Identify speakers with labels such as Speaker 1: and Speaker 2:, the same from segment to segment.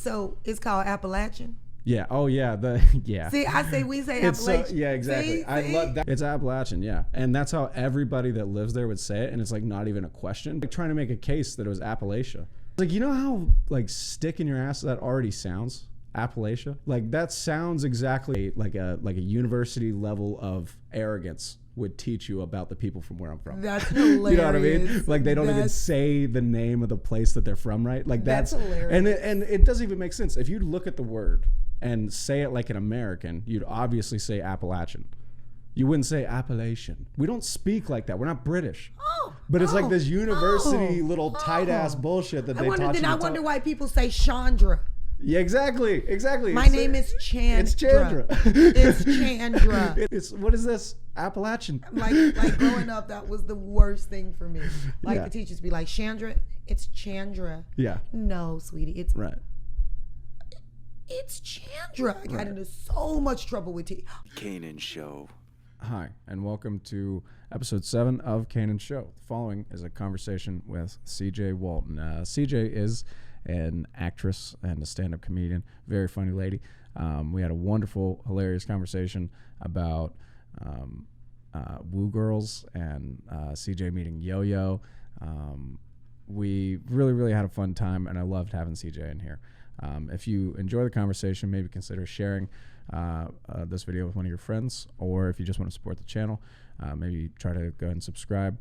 Speaker 1: So it's called Appalachian.
Speaker 2: Yeah. Oh, yeah.
Speaker 1: See, we say Appalachian.
Speaker 2: Yeah, exactly.
Speaker 1: See?
Speaker 2: I love that. It's Appalachian, yeah. And that's how everybody that lives there would say it. And it's like not even a question. Like trying to make a case that it was Appalachia. Like, you know how like stick in your ass that already sounds? Appalachia? Like that sounds exactly like a university level of arrogance would teach you about the people from where I'm from.
Speaker 1: That's hilarious.
Speaker 2: You know what I mean? Like they don't even say the name of the place that they're from, right? Like that's hilarious. And it doesn't even make sense. If you look at the word and say it like an American, you'd obviously say Appalachian. You wouldn't say Appalachian. We don't speak like that. We're not British. But it's like this university little tight ass bullshit that they taught you.
Speaker 1: Then I wonder why people say Chandra.
Speaker 2: Yeah, exactly.
Speaker 1: My name is Chandra.
Speaker 2: It's Chandra.
Speaker 1: It's Chandra.
Speaker 2: It's what is this? Appalachian.
Speaker 1: Like growing up, that was the worst thing for me. Like the teachers be like, Chandra, it's Chandra.
Speaker 2: Yeah.
Speaker 1: No, sweetie, it's
Speaker 2: right.
Speaker 1: It's Chandra. I got into so much trouble with
Speaker 3: Canaan Show.
Speaker 2: Hi, and welcome to episode 7 of Canaan Show. The following is a conversation with CJ Walton. CJ is an actress and a stand-up comedian, very funny lady. We had a wonderful, hilarious conversation about woo girls and CJ meeting Yoyo. We really, really had a fun time, and I loved having CJ in here. If you enjoy the conversation, maybe consider sharing this video with one of your friends, or if you just want to support the channel, maybe try to go ahead and subscribe.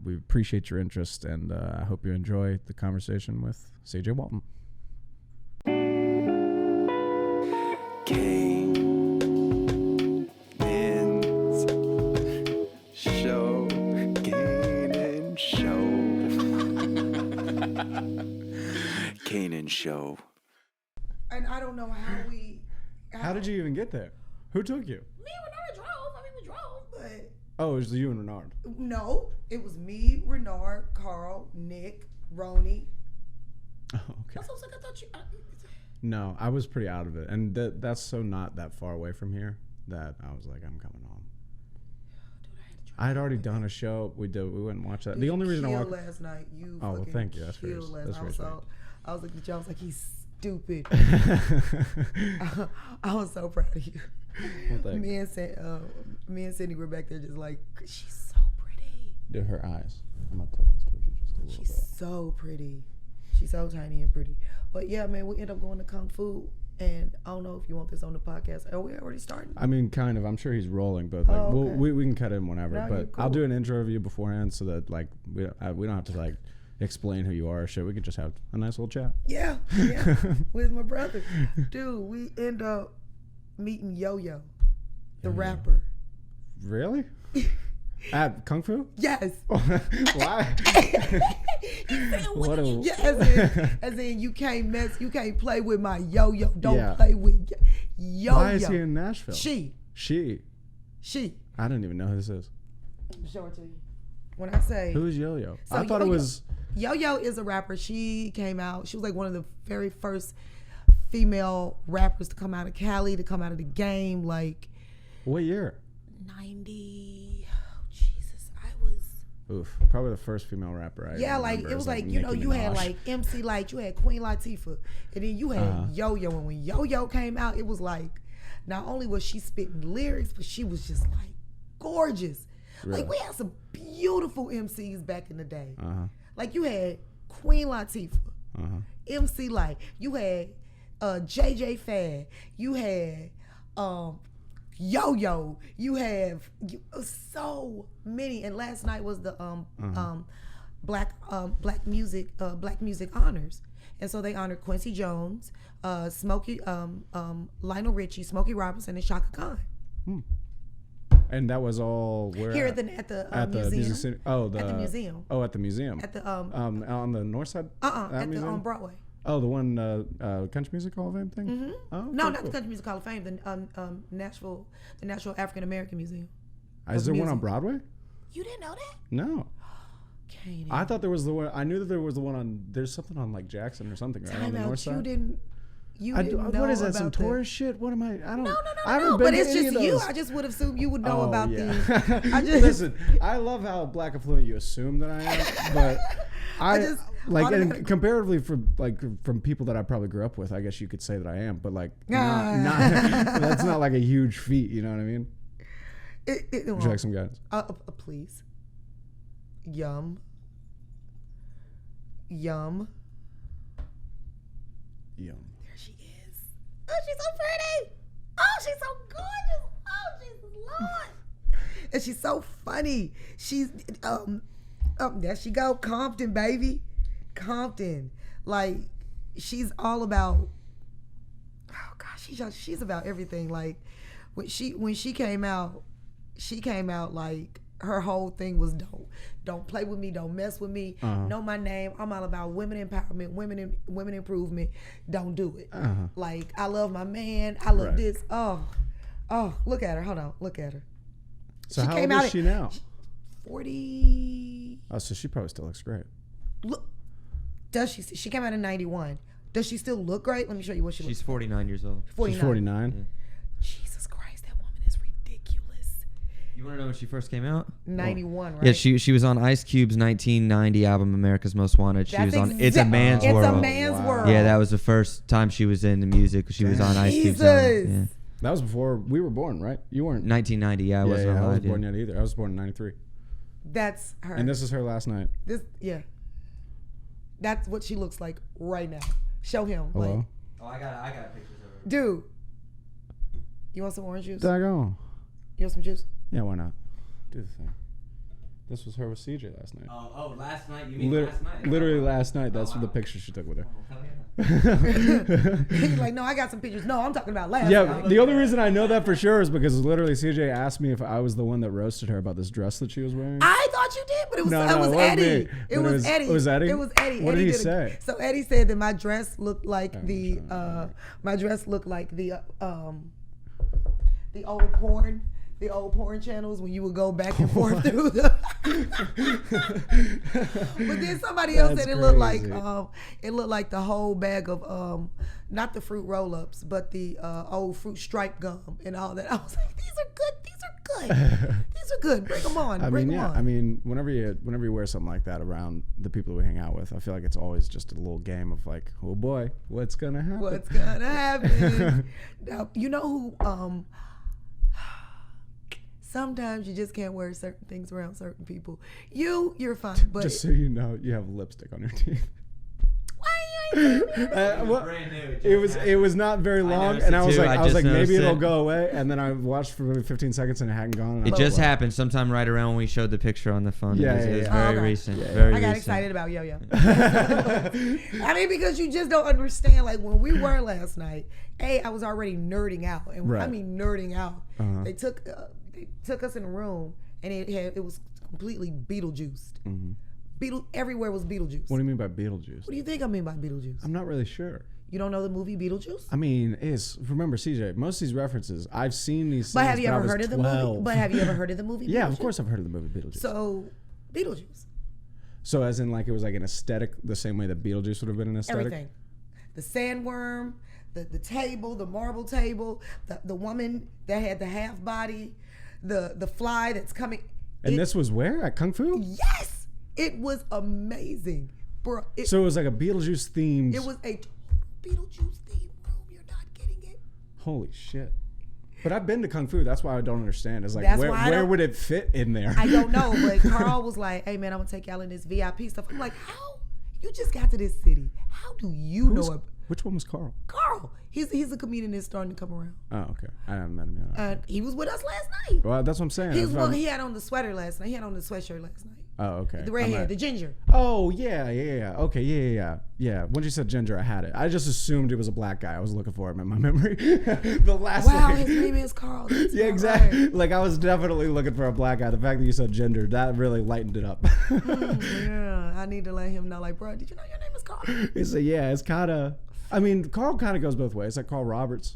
Speaker 2: We appreciate your interest, and I hope you enjoy the conversation with CJ Walton.
Speaker 3: Canaan Show. Canaan Show. Canaan Show.
Speaker 1: And I don't know how we...
Speaker 2: How did you even get there? Who took you?
Speaker 1: Me and Renard drove. I mean, we drove, but...
Speaker 2: Oh, it was you and Renard.
Speaker 1: No, it was me, Renard, Carl, Nick, Roni.
Speaker 2: Oh, okay.
Speaker 1: I was like, I thought you...
Speaker 2: No, I was pretty out of it. And that's so not that far away from here that I was like, I'm coming home.
Speaker 1: Dude,
Speaker 2: I had already done a show. We went and watched that. The only reason I walked...
Speaker 1: last night. You
Speaker 2: oh, well, thank you. That's very
Speaker 1: sweet. I was looking at you. I was like, he's stupid. I was so proud of you. Well, me and Cindy were back there just like, she's so pretty.
Speaker 2: Dude, her eyes. I'm gonna tilt this towards you just a little bit.
Speaker 1: She's so pretty. She's so tiny and pretty. But yeah, man, we end up going to Kung Fu, and I don't know if you want this on the podcast. Are we already starting?
Speaker 2: I mean, kind of. I'm sure he's rolling, but like, okay. we can cut in whenever. No, but cool. I'll do an intro of you beforehand so that like we don't have to like explain who you are or shit. We could just have a nice little chat.
Speaker 1: Yeah. With my brother. Dude, we end up meeting Yoyo, the rapper.
Speaker 2: Really? At Kung Fu?
Speaker 1: Yes.
Speaker 2: Why?
Speaker 1: As in you can't play with my Yoyo. Don't play with Yoyo.
Speaker 2: Why is he in Nashville?
Speaker 1: She.
Speaker 2: I don't even know who this is.
Speaker 1: I'll show it to you. When I say...
Speaker 2: Who's Yoyo?
Speaker 1: So
Speaker 2: I thought it was...
Speaker 1: Yoyo is a rapper. She came out. She was like one of the very first female rappers to come out of Cali, to come out of the game. Like...
Speaker 2: What year?
Speaker 1: 90... Jesus, I was...
Speaker 2: Oof. Probably the first female rapper I
Speaker 1: Yeah, like, it was like, you know, you had like MC Light, you had Queen Latifah, and then you had Yoyo. And when Yoyo came out, it was like, not only was she spitting lyrics, but she was just like gorgeous. Really? Like, we had some beautiful MCs back in the day. Like, you had Queen Latifah, MC Light, you had JJ Fad, you had Yoyo, you have so many. And last night was the Black Music Honors, and so they honored Quincy Jones, Smokey, Lionel Richie, Smokey Robinson, and Shaka Khan.
Speaker 2: And that was all where
Speaker 1: here at the museum.
Speaker 2: At the
Speaker 1: museum.
Speaker 2: Oh, at the museum.
Speaker 1: At the
Speaker 2: on the north side.
Speaker 1: At the Broadway.
Speaker 2: Oh, the one Country Music Hall of Fame thing.
Speaker 1: Mm-hmm.
Speaker 2: Oh,
Speaker 1: no, not the Country Music Hall of Fame. The Nashville African American Museum.
Speaker 2: Is there one on Broadway?
Speaker 1: You didn't know that?
Speaker 2: No.
Speaker 1: Canaan.
Speaker 2: I thought there was the one. I knew that there was the one on. There's something on like Jackson or something, right? On the north side.
Speaker 1: You didn't know
Speaker 2: what is that?
Speaker 1: About
Speaker 2: Some tourist shit? What am I? I don't.
Speaker 1: No. But it's just you. I just would assume you would know about the.
Speaker 2: Listen, I love how black affluent you assume that I am, but
Speaker 1: just
Speaker 2: like, and
Speaker 1: automatically-
Speaker 2: comparatively from people that I probably grew up with, I guess you could say that I am, but like not that's not like a huge feat, you know what I mean? Would you like some guidance?
Speaker 1: Please. Yum. There she is. Oh, she's so pretty. Oh, she's so gorgeous. Oh, Jesus Lord. And she's so funny. She's there she go, Compton, baby. Compton. Like, she's all about, oh gosh, she's about everything. Like, when she came out like, her whole thing was don't play with me, don't mess with me, know my name. I'm all about women empowerment, women improvement. Don't do it. Like, I love my man. I love this. Oh, look at her. Hold on, look at her.
Speaker 2: So how old is she now?
Speaker 1: 40.
Speaker 2: Oh, so she probably still looks great.
Speaker 1: Look, does she? She came out in 91. Does she still look great? Let me show you what she looks.
Speaker 4: She's 49 years old.
Speaker 1: 49.
Speaker 2: She's 49.
Speaker 4: Yeah.
Speaker 1: Jesus Christ, that woman is ridiculous.
Speaker 4: You want to know when she first came out?
Speaker 1: 91, right?
Speaker 4: Yeah, she was on Ice Cube's 1990 album America's Most Wanted. She was on It's a Man's World.
Speaker 1: It's a Man's World.
Speaker 4: Yeah, that was the first time she was in the music. She was on Ice Cube's album. Yeah.
Speaker 2: That was before we were born, right? You weren't.
Speaker 4: 1990. Yeah, I wasn't
Speaker 2: I
Speaker 4: alive.
Speaker 2: wasn't born yet either. I was born in 93.
Speaker 1: That's her.
Speaker 2: And this is her last night.
Speaker 1: That's what she looks like right now. Show him.
Speaker 2: Hello?
Speaker 1: Like,
Speaker 4: Oh, I got pictures of her.
Speaker 1: dude, you want some orange juice?
Speaker 2: Daggone.
Speaker 1: You want some juice?
Speaker 2: Yeah, why not? Do the thing. This was her with CJ last night.
Speaker 4: Oh, last night? You mean last night?
Speaker 2: Literally last night. That's the picture she took with her.
Speaker 1: He's like, no, I got some pictures. No, I'm talking about last night.
Speaker 2: The only reason I know that for sure is because literally CJ asked me if I was the one that roasted her about this dress that she was wearing.
Speaker 1: I thought you did, but it was
Speaker 2: wasn't
Speaker 1: Eddie.
Speaker 2: me.
Speaker 1: It was Eddie.
Speaker 2: It was Eddie?
Speaker 1: It was Eddie.
Speaker 2: What
Speaker 1: Eddie
Speaker 2: did he say?
Speaker 1: So Eddie said that my dress looked like the old porn channels when you would go back and forth through the. But then somebody else said it looked like the whole bag of not the fruit roll-ups, but the old fruit stripe gum and all that. I was like, these are good. These are good. Bring them on.
Speaker 2: I mean, whenever you wear something like that around the people we hang out with, I feel like it's always just a little game of like, oh boy, what's gonna happen?
Speaker 1: Now, you know who? Sometimes you just can't wear certain things around certain people. You're fine, but
Speaker 2: just so you know, you have lipstick on your teeth.
Speaker 1: Why you ain't
Speaker 4: Brand new.
Speaker 2: It was not very long, and I was like maybe it'll go away, and then I watched for maybe 15 seconds and it hadn't gone.
Speaker 4: It just happened sometime right around when we showed the picture on the phone.
Speaker 2: Yeah,
Speaker 4: it was
Speaker 2: yeah.
Speaker 4: very
Speaker 1: Okay.
Speaker 4: recent.
Speaker 2: Yeah,
Speaker 4: Very
Speaker 1: I got
Speaker 4: recent.
Speaker 1: excited about Yoyo. I mean, because you just don't understand. Like when we were last night, I was already nerding out, and
Speaker 2: Right.
Speaker 1: I mean nerding out.
Speaker 2: Uh-huh.
Speaker 1: They took us in a room, and it was completely Beetlejuiced.
Speaker 2: Mm-hmm.
Speaker 1: Everywhere was Beetlejuice.
Speaker 2: What do you mean by Beetlejuice?
Speaker 1: What do you think I mean by Beetlejuice?
Speaker 2: I'm not really sure.
Speaker 1: You don't know the movie Beetlejuice?
Speaker 2: I mean, remember CJ, most of these references, I've seen these things,
Speaker 1: But have you
Speaker 2: I
Speaker 1: ever
Speaker 2: was
Speaker 1: heard of the
Speaker 2: 12.
Speaker 1: movie? But have you ever heard of the movie?
Speaker 2: Yeah,
Speaker 1: Beetlejuice?
Speaker 2: of course I've heard of the movie Beetlejuice.
Speaker 1: So, Beetlejuice.
Speaker 2: So as in like it was like an aesthetic the same way that Beetlejuice would have been an aesthetic?
Speaker 1: Everything. The sandworm, the table, the marble table, the woman that had the half body, the fly that's coming.
Speaker 2: And this was where? At Kung Fu?
Speaker 1: Yes! It was amazing. Bro,
Speaker 2: So it was like a Beetlejuice themed.
Speaker 1: it was a Beetlejuice themed room. You're not getting it.
Speaker 2: Holy shit. But I've been to Kung Fu. That's why I don't understand. It's like,
Speaker 1: That's why I
Speaker 2: where
Speaker 1: don't-
Speaker 2: would it fit in there?
Speaker 1: I don't know, but Carl was like, hey man, I'm gonna take y'all in this VIP stuff. I'm like, how? You just got to this city. How do you know it?
Speaker 2: Which one was Carl?
Speaker 1: Carl. He's a comedian that's starting to come around.
Speaker 2: Oh, okay. I haven't met him yet.
Speaker 1: He was with us last night.
Speaker 2: Well, that's what I'm saying.
Speaker 1: He had on the sweater last night. He had on the sweatshirt last night.
Speaker 2: Oh, okay.
Speaker 1: The red hair, the ginger.
Speaker 2: Oh, yeah. Okay, yeah. When you said ginger, I had it. I just assumed it was a black guy. I was looking for him in my memory. The last
Speaker 1: Wow,
Speaker 2: one.
Speaker 1: his name is Carl. That's
Speaker 2: Yeah,
Speaker 1: not
Speaker 2: exactly.
Speaker 1: right.
Speaker 2: Like I was definitely looking for a black guy. The fact that you said gender, that really lightened it up.
Speaker 1: Yeah, I need to let him know. Like, bro, did you know your name is Carl?
Speaker 2: He said, yeah, it's kind of. I mean, Carl kind of goes both ways. Like Carl Roberts.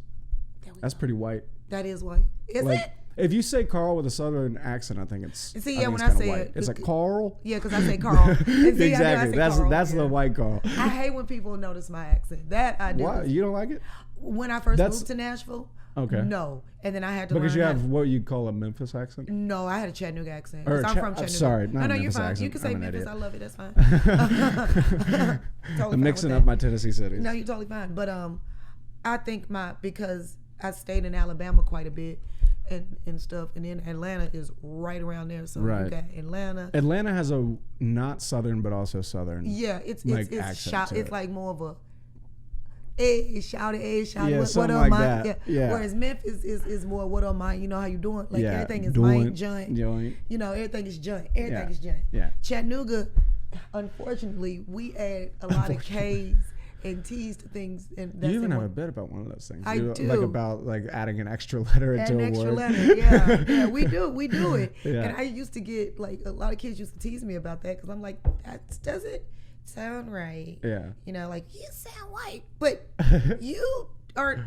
Speaker 1: There we
Speaker 2: That's
Speaker 1: go.
Speaker 2: pretty white.
Speaker 1: That is white. Is
Speaker 2: Like,
Speaker 1: it?
Speaker 2: if you say Carl with a southern accent, I think it's.
Speaker 1: See,
Speaker 2: I
Speaker 1: yeah,
Speaker 2: think
Speaker 1: when
Speaker 2: it's
Speaker 1: I
Speaker 2: kinda
Speaker 1: say
Speaker 2: white.
Speaker 1: it,
Speaker 2: It's like Carl.
Speaker 1: Yeah, because I say Carl. And see,
Speaker 2: Exactly.
Speaker 1: I say Carl.
Speaker 2: That's
Speaker 1: Yeah.
Speaker 2: the white Carl.
Speaker 1: I hate when people notice my accent. That I do.
Speaker 2: Why? You don't like it?
Speaker 1: When I first
Speaker 2: That's-
Speaker 1: moved to Nashville,
Speaker 2: Okay.
Speaker 1: No. And then I had to
Speaker 2: Because
Speaker 1: learn
Speaker 2: you have what you call a Memphis accent?
Speaker 1: No, I had a Chattanooga accent.
Speaker 2: Or
Speaker 1: 'Cause I'm from Chattanooga.
Speaker 2: sorry, not
Speaker 1: no,
Speaker 2: Memphis
Speaker 1: you're fine.
Speaker 2: accent.
Speaker 1: You can say
Speaker 2: I'm an
Speaker 1: Memphis.
Speaker 2: idiot.
Speaker 1: I love it. That's fine. Totally
Speaker 2: I'm
Speaker 1: fine
Speaker 2: mixing
Speaker 1: with
Speaker 2: up
Speaker 1: that.
Speaker 2: my Tennessee cities.
Speaker 1: No, you're totally fine. But I think because I stayed in Alabama quite a bit and stuff, and then Atlanta is right around there. So
Speaker 2: Right.
Speaker 1: you got Atlanta.
Speaker 2: Atlanta has a not southern but also southern.
Speaker 1: Yeah, it's
Speaker 2: accent to
Speaker 1: it's
Speaker 2: it.
Speaker 1: like more of a shout it,
Speaker 2: Yeah,
Speaker 1: what
Speaker 2: something
Speaker 1: on
Speaker 2: like
Speaker 1: my
Speaker 2: that. Yeah.
Speaker 1: Whereas Memphis is more what on my, you know how you doing? Like
Speaker 2: Yeah,
Speaker 1: everything is
Speaker 2: doing,
Speaker 1: mine, joint.
Speaker 2: joint.
Speaker 1: You know, everything is joint. Everything
Speaker 2: Yeah.
Speaker 1: is joint.
Speaker 2: Yeah.
Speaker 1: Chattanooga, unfortunately, we add a lot of K's and T's to things, and that's
Speaker 2: You even
Speaker 1: in
Speaker 2: have
Speaker 1: one-
Speaker 2: a bit about one of those things.
Speaker 1: I
Speaker 2: You-
Speaker 1: do.
Speaker 2: Like about like adding an extra letter into
Speaker 1: an
Speaker 2: a
Speaker 1: extra
Speaker 2: word.
Speaker 1: letter. Yeah, we do it.
Speaker 2: Yeah.
Speaker 1: And I used to get like a lot of kids used to tease me about that because I'm like, that doesn't sound right.
Speaker 2: Yeah.
Speaker 1: You know, like you sound white, but you aren't.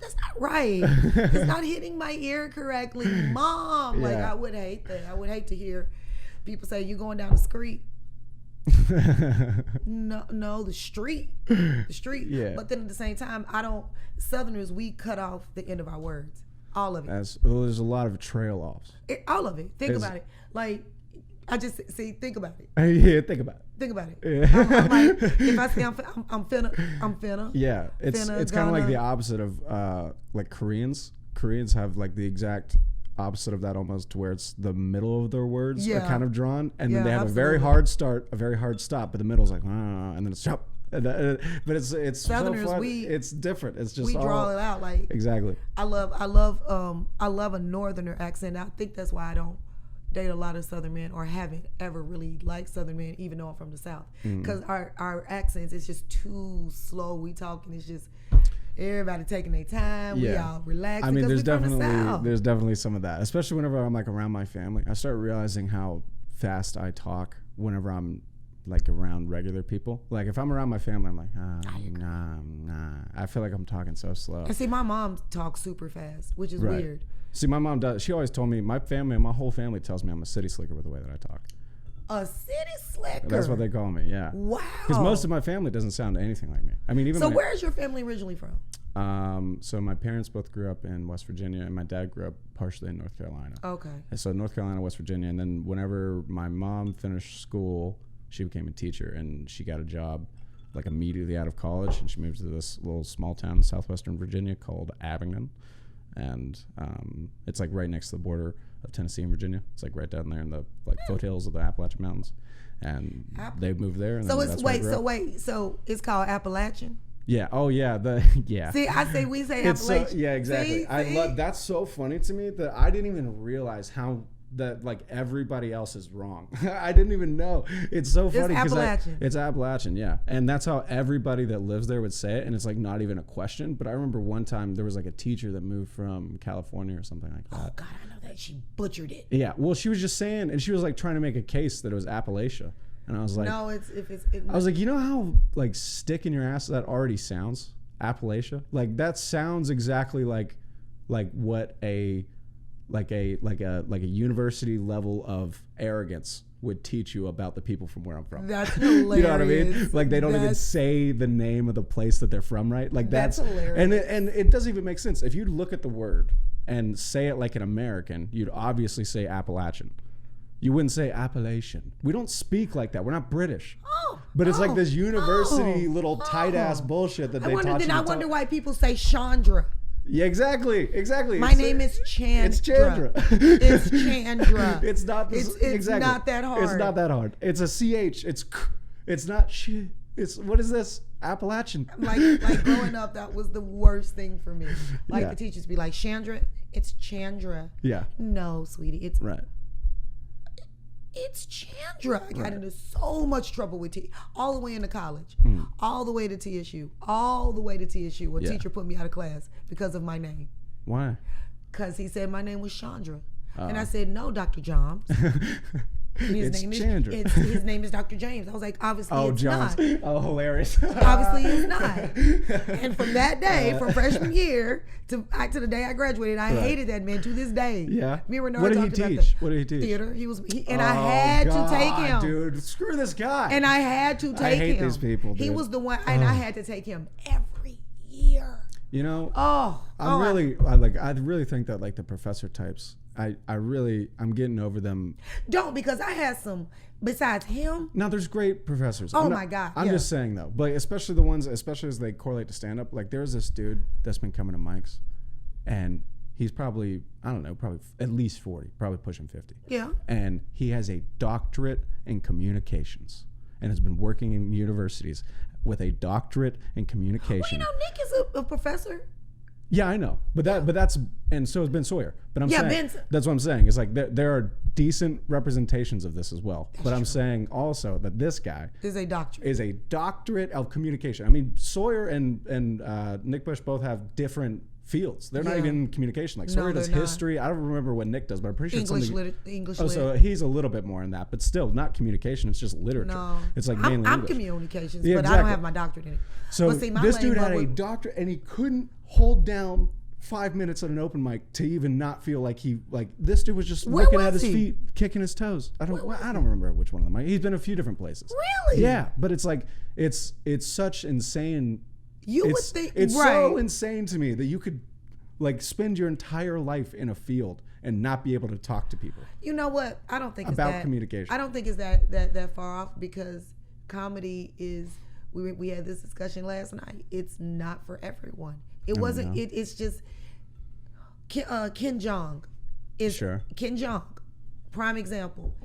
Speaker 1: That's not right. It's not hitting my ear correctly, Mom. Like
Speaker 2: Yeah.
Speaker 1: I would hate that. I would hate to hear people say you going down the street. No, the street.
Speaker 2: Yeah.
Speaker 1: But then at the same time, Southerners, we cut off the end of our words, all of it.
Speaker 2: There's a lot of trail offs.
Speaker 1: All of it. Think
Speaker 2: Is-
Speaker 1: about it. Like, I just think about it.
Speaker 2: Yeah, think about it.
Speaker 1: Think about it.
Speaker 2: Yeah.
Speaker 1: I'm like, if I say I'm finna.
Speaker 2: Yeah, it's
Speaker 1: Finna,
Speaker 2: kind of like the
Speaker 1: gonna.
Speaker 2: opposite of like Koreans. Koreans have like the exact opposite of that almost, to where it's the middle of their words are
Speaker 1: Yeah.
Speaker 2: kind of drawn, and then
Speaker 1: Yeah,
Speaker 2: they have a very
Speaker 1: absolutely.
Speaker 2: hard start, a very hard stop, but the middle's like, and then it's stop. But it's
Speaker 1: Southerners,
Speaker 2: so fun.
Speaker 1: we-
Speaker 2: It's different. It's just
Speaker 1: We
Speaker 2: all,
Speaker 1: draw it out like
Speaker 2: exactly.
Speaker 1: I love a northerner accent. I think that's why I don't date a lot of Southern men or haven't ever really liked Southern men, even though I'm from the South. Because our accents is just too slow. We talking, it's just everybody taking their time. We
Speaker 2: Yeah.
Speaker 1: all relaxing.
Speaker 2: I mean,
Speaker 1: because we from the South.
Speaker 2: there's definitely some of that, especially whenever I'm like around my family. I start realizing how fast I talk whenever I'm like around regular people. Like if I'm around my family, I'm like, nah. I feel like I'm talking so slow.
Speaker 1: And see, my mom talks super fast, which is
Speaker 2: Right.
Speaker 1: weird.
Speaker 2: See, my mom does. She always told me, my whole family tells me I'm a city slicker with the way that I talk.
Speaker 1: A city slicker.
Speaker 2: That's what they call me, yeah.
Speaker 1: Wow.
Speaker 2: Because most of my family doesn't sound anything like me. I mean, even
Speaker 1: So
Speaker 2: my,
Speaker 1: where is your family originally from?
Speaker 2: so my parents both grew up in West Virginia, and my dad grew up partially in North Carolina.
Speaker 1: Okay.
Speaker 2: And so North Carolina, West Virginia, and then whenever my mom finished school, she became a teacher, and she got a job like immediately out of college, and she moved to this little small town in southwestern Virginia called Abingdon, and it's like right next to the border of Tennessee and Virginia. It's like right down there in the like foothills of the Appalachian Mountains, and they moved there. And
Speaker 1: So
Speaker 2: then
Speaker 1: it's
Speaker 2: that's where I grew up.
Speaker 1: so it's called Appalachian.
Speaker 2: Yeah. Oh yeah. Yeah.
Speaker 1: See, we say
Speaker 2: It's so,
Speaker 1: Appalachian.
Speaker 2: yeah, exactly.
Speaker 1: See?
Speaker 2: I love that's so funny to me that I didn't even realize how that like everybody else is wrong. I didn't even know. It's so funny because
Speaker 1: Appalachian.
Speaker 2: it's Appalachian, yeah. And that's how everybody that lives there would say it, and it's like not even a question. But I remember one time there was like a teacher that moved from California or something like that.
Speaker 1: Oh God, I know that she butchered it.
Speaker 2: Yeah. Well, she was just saying, and she was like trying to make a case that it was Appalachia, and I was like,
Speaker 1: No,
Speaker 2: I was like, you know how like stick in your ass that already sounds? Appalachia? Like that sounds exactly like what a university level of arrogance would teach you about the people from where I'm from.
Speaker 1: That's hilarious.
Speaker 2: You know what I mean? Like they don't even
Speaker 1: That's-
Speaker 2: say the name of the place that they're from, right? Like
Speaker 1: That's hilarious.
Speaker 2: And it doesn't even make sense. If you look at the word and say it like an American, you'd obviously say Appalachian. You wouldn't say Appalachian. We don't speak like that. We're not British. But it's like this university little tight ass bullshit that they taught you.
Speaker 1: I wonder why people say Chandra.
Speaker 2: Yeah, exactly.
Speaker 1: My name is Chandra.
Speaker 2: It's Chandra.
Speaker 1: It's Chandra.
Speaker 2: It's not.
Speaker 1: It's
Speaker 2: exactly.
Speaker 1: not that hard.
Speaker 2: It's not that hard. It's a ch. It's not sh. It's what is this? Appalachian.
Speaker 1: Like growing up, that was the worst thing for me. Like
Speaker 2: Yeah.
Speaker 1: the teachers be like, Chandra, it's Chandra.
Speaker 2: Yeah.
Speaker 1: No, sweetie, it's
Speaker 2: Right.
Speaker 1: Chandra. I got into so much trouble with all the way into college, all the way to TSU, A
Speaker 2: Yeah.
Speaker 1: teacher put me out of class because of my name.
Speaker 2: Why?
Speaker 1: Because he said my name was Chandra. And I
Speaker 2: Oh.
Speaker 1: said, no, Dr. Johns. And
Speaker 2: It's Chandra.
Speaker 1: His name is Dr. James. I was like, obviously
Speaker 2: Oh,
Speaker 1: it's
Speaker 2: Johns.
Speaker 1: not.
Speaker 2: Oh, hilarious.
Speaker 1: Obviously it's not. And from that day, from freshman year to the day I graduated, I
Speaker 2: Right.
Speaker 1: hated that man to this day.
Speaker 2: Yeah.
Speaker 1: Me and Renard
Speaker 2: What did he
Speaker 1: talked about
Speaker 2: teach?
Speaker 1: that.
Speaker 2: What did he teach?
Speaker 1: Theater. I had to take him.
Speaker 2: Dude, screw this guy.
Speaker 1: And I had to take him.
Speaker 2: I hate these people,
Speaker 1: He
Speaker 2: dude.
Speaker 1: was the one, and I had to take him every year.
Speaker 2: You know,
Speaker 1: I
Speaker 2: really think that like the professor types, I'm getting over them.
Speaker 1: Don't, because I had some besides him.
Speaker 2: Now there's great professors.
Speaker 1: My God.
Speaker 2: I'm just saying though, but especially the ones, especially as they correlate to stand up. Like there's this dude that's been coming to mics, and he's probably, I don't know, probably at least 40, probably pushing 50.
Speaker 1: Yeah.
Speaker 2: And he has a doctorate in communications and has been working in universities with a doctorate in communication.
Speaker 1: Well, Nick is a professor.
Speaker 2: Yeah, I know, but that's, and so has Ben Sawyer. But I'm saying
Speaker 1: Ben,
Speaker 2: that's what I'm saying. It's like there are decent representations of this as well. But I'm saying also that this guy
Speaker 1: is a
Speaker 2: doctorate of communication. I mean, Sawyer and Nick Bush both have different fields. They're not even in communication. Like Sawyer does history. I don't remember what Nick does, but I'm pretty sure
Speaker 1: English.
Speaker 2: So he's a little bit more in that, but still not communication. It's just literature.
Speaker 1: No,
Speaker 2: it's like mainly
Speaker 1: I'm
Speaker 2: English.
Speaker 1: communications, but I don't have my doctorate in it.
Speaker 2: So this dude had a doctorate, and he couldn't hold down 5 minutes at an open mic to even not feel like this dude was just looking at his feet, kicking his toes. I don't remember which one of them. He's been a few different places.
Speaker 1: Really?
Speaker 2: Yeah, but it's like it's such insane.
Speaker 1: Would think
Speaker 2: it's so insane to me that you could like spend your entire life in a field and not be able to talk to people.
Speaker 1: You know what? I don't think
Speaker 2: about
Speaker 1: it's that,
Speaker 2: communication.
Speaker 1: I don't think it's that far off, because comedy is. We had this discussion last night. It's not for everyone. It wasn't. It's just Ken Jeong is Ken Jeong, prime example.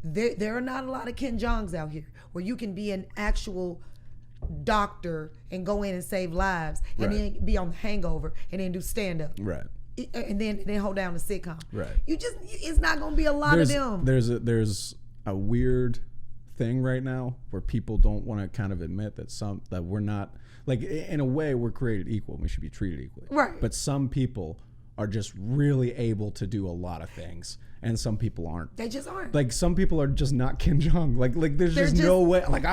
Speaker 1: There are not a lot of Ken Jeongs out here where you can be an actual doctor and go in and save lives, and then be on The Hangover and then do stand up,
Speaker 2: right?
Speaker 1: And then hold down a sitcom,
Speaker 2: right?
Speaker 1: It's not going to be a lot of them.
Speaker 2: There's a weird thing right now where people don't want to kind of admit that we're not, like, in a way we're created equal and we should be treated equally,
Speaker 1: right?
Speaker 2: But some people are just really able to do a lot of things, and some people aren't.
Speaker 1: They just aren't.
Speaker 2: Like some people are just not Ken Jeong. Like there's just no way. Like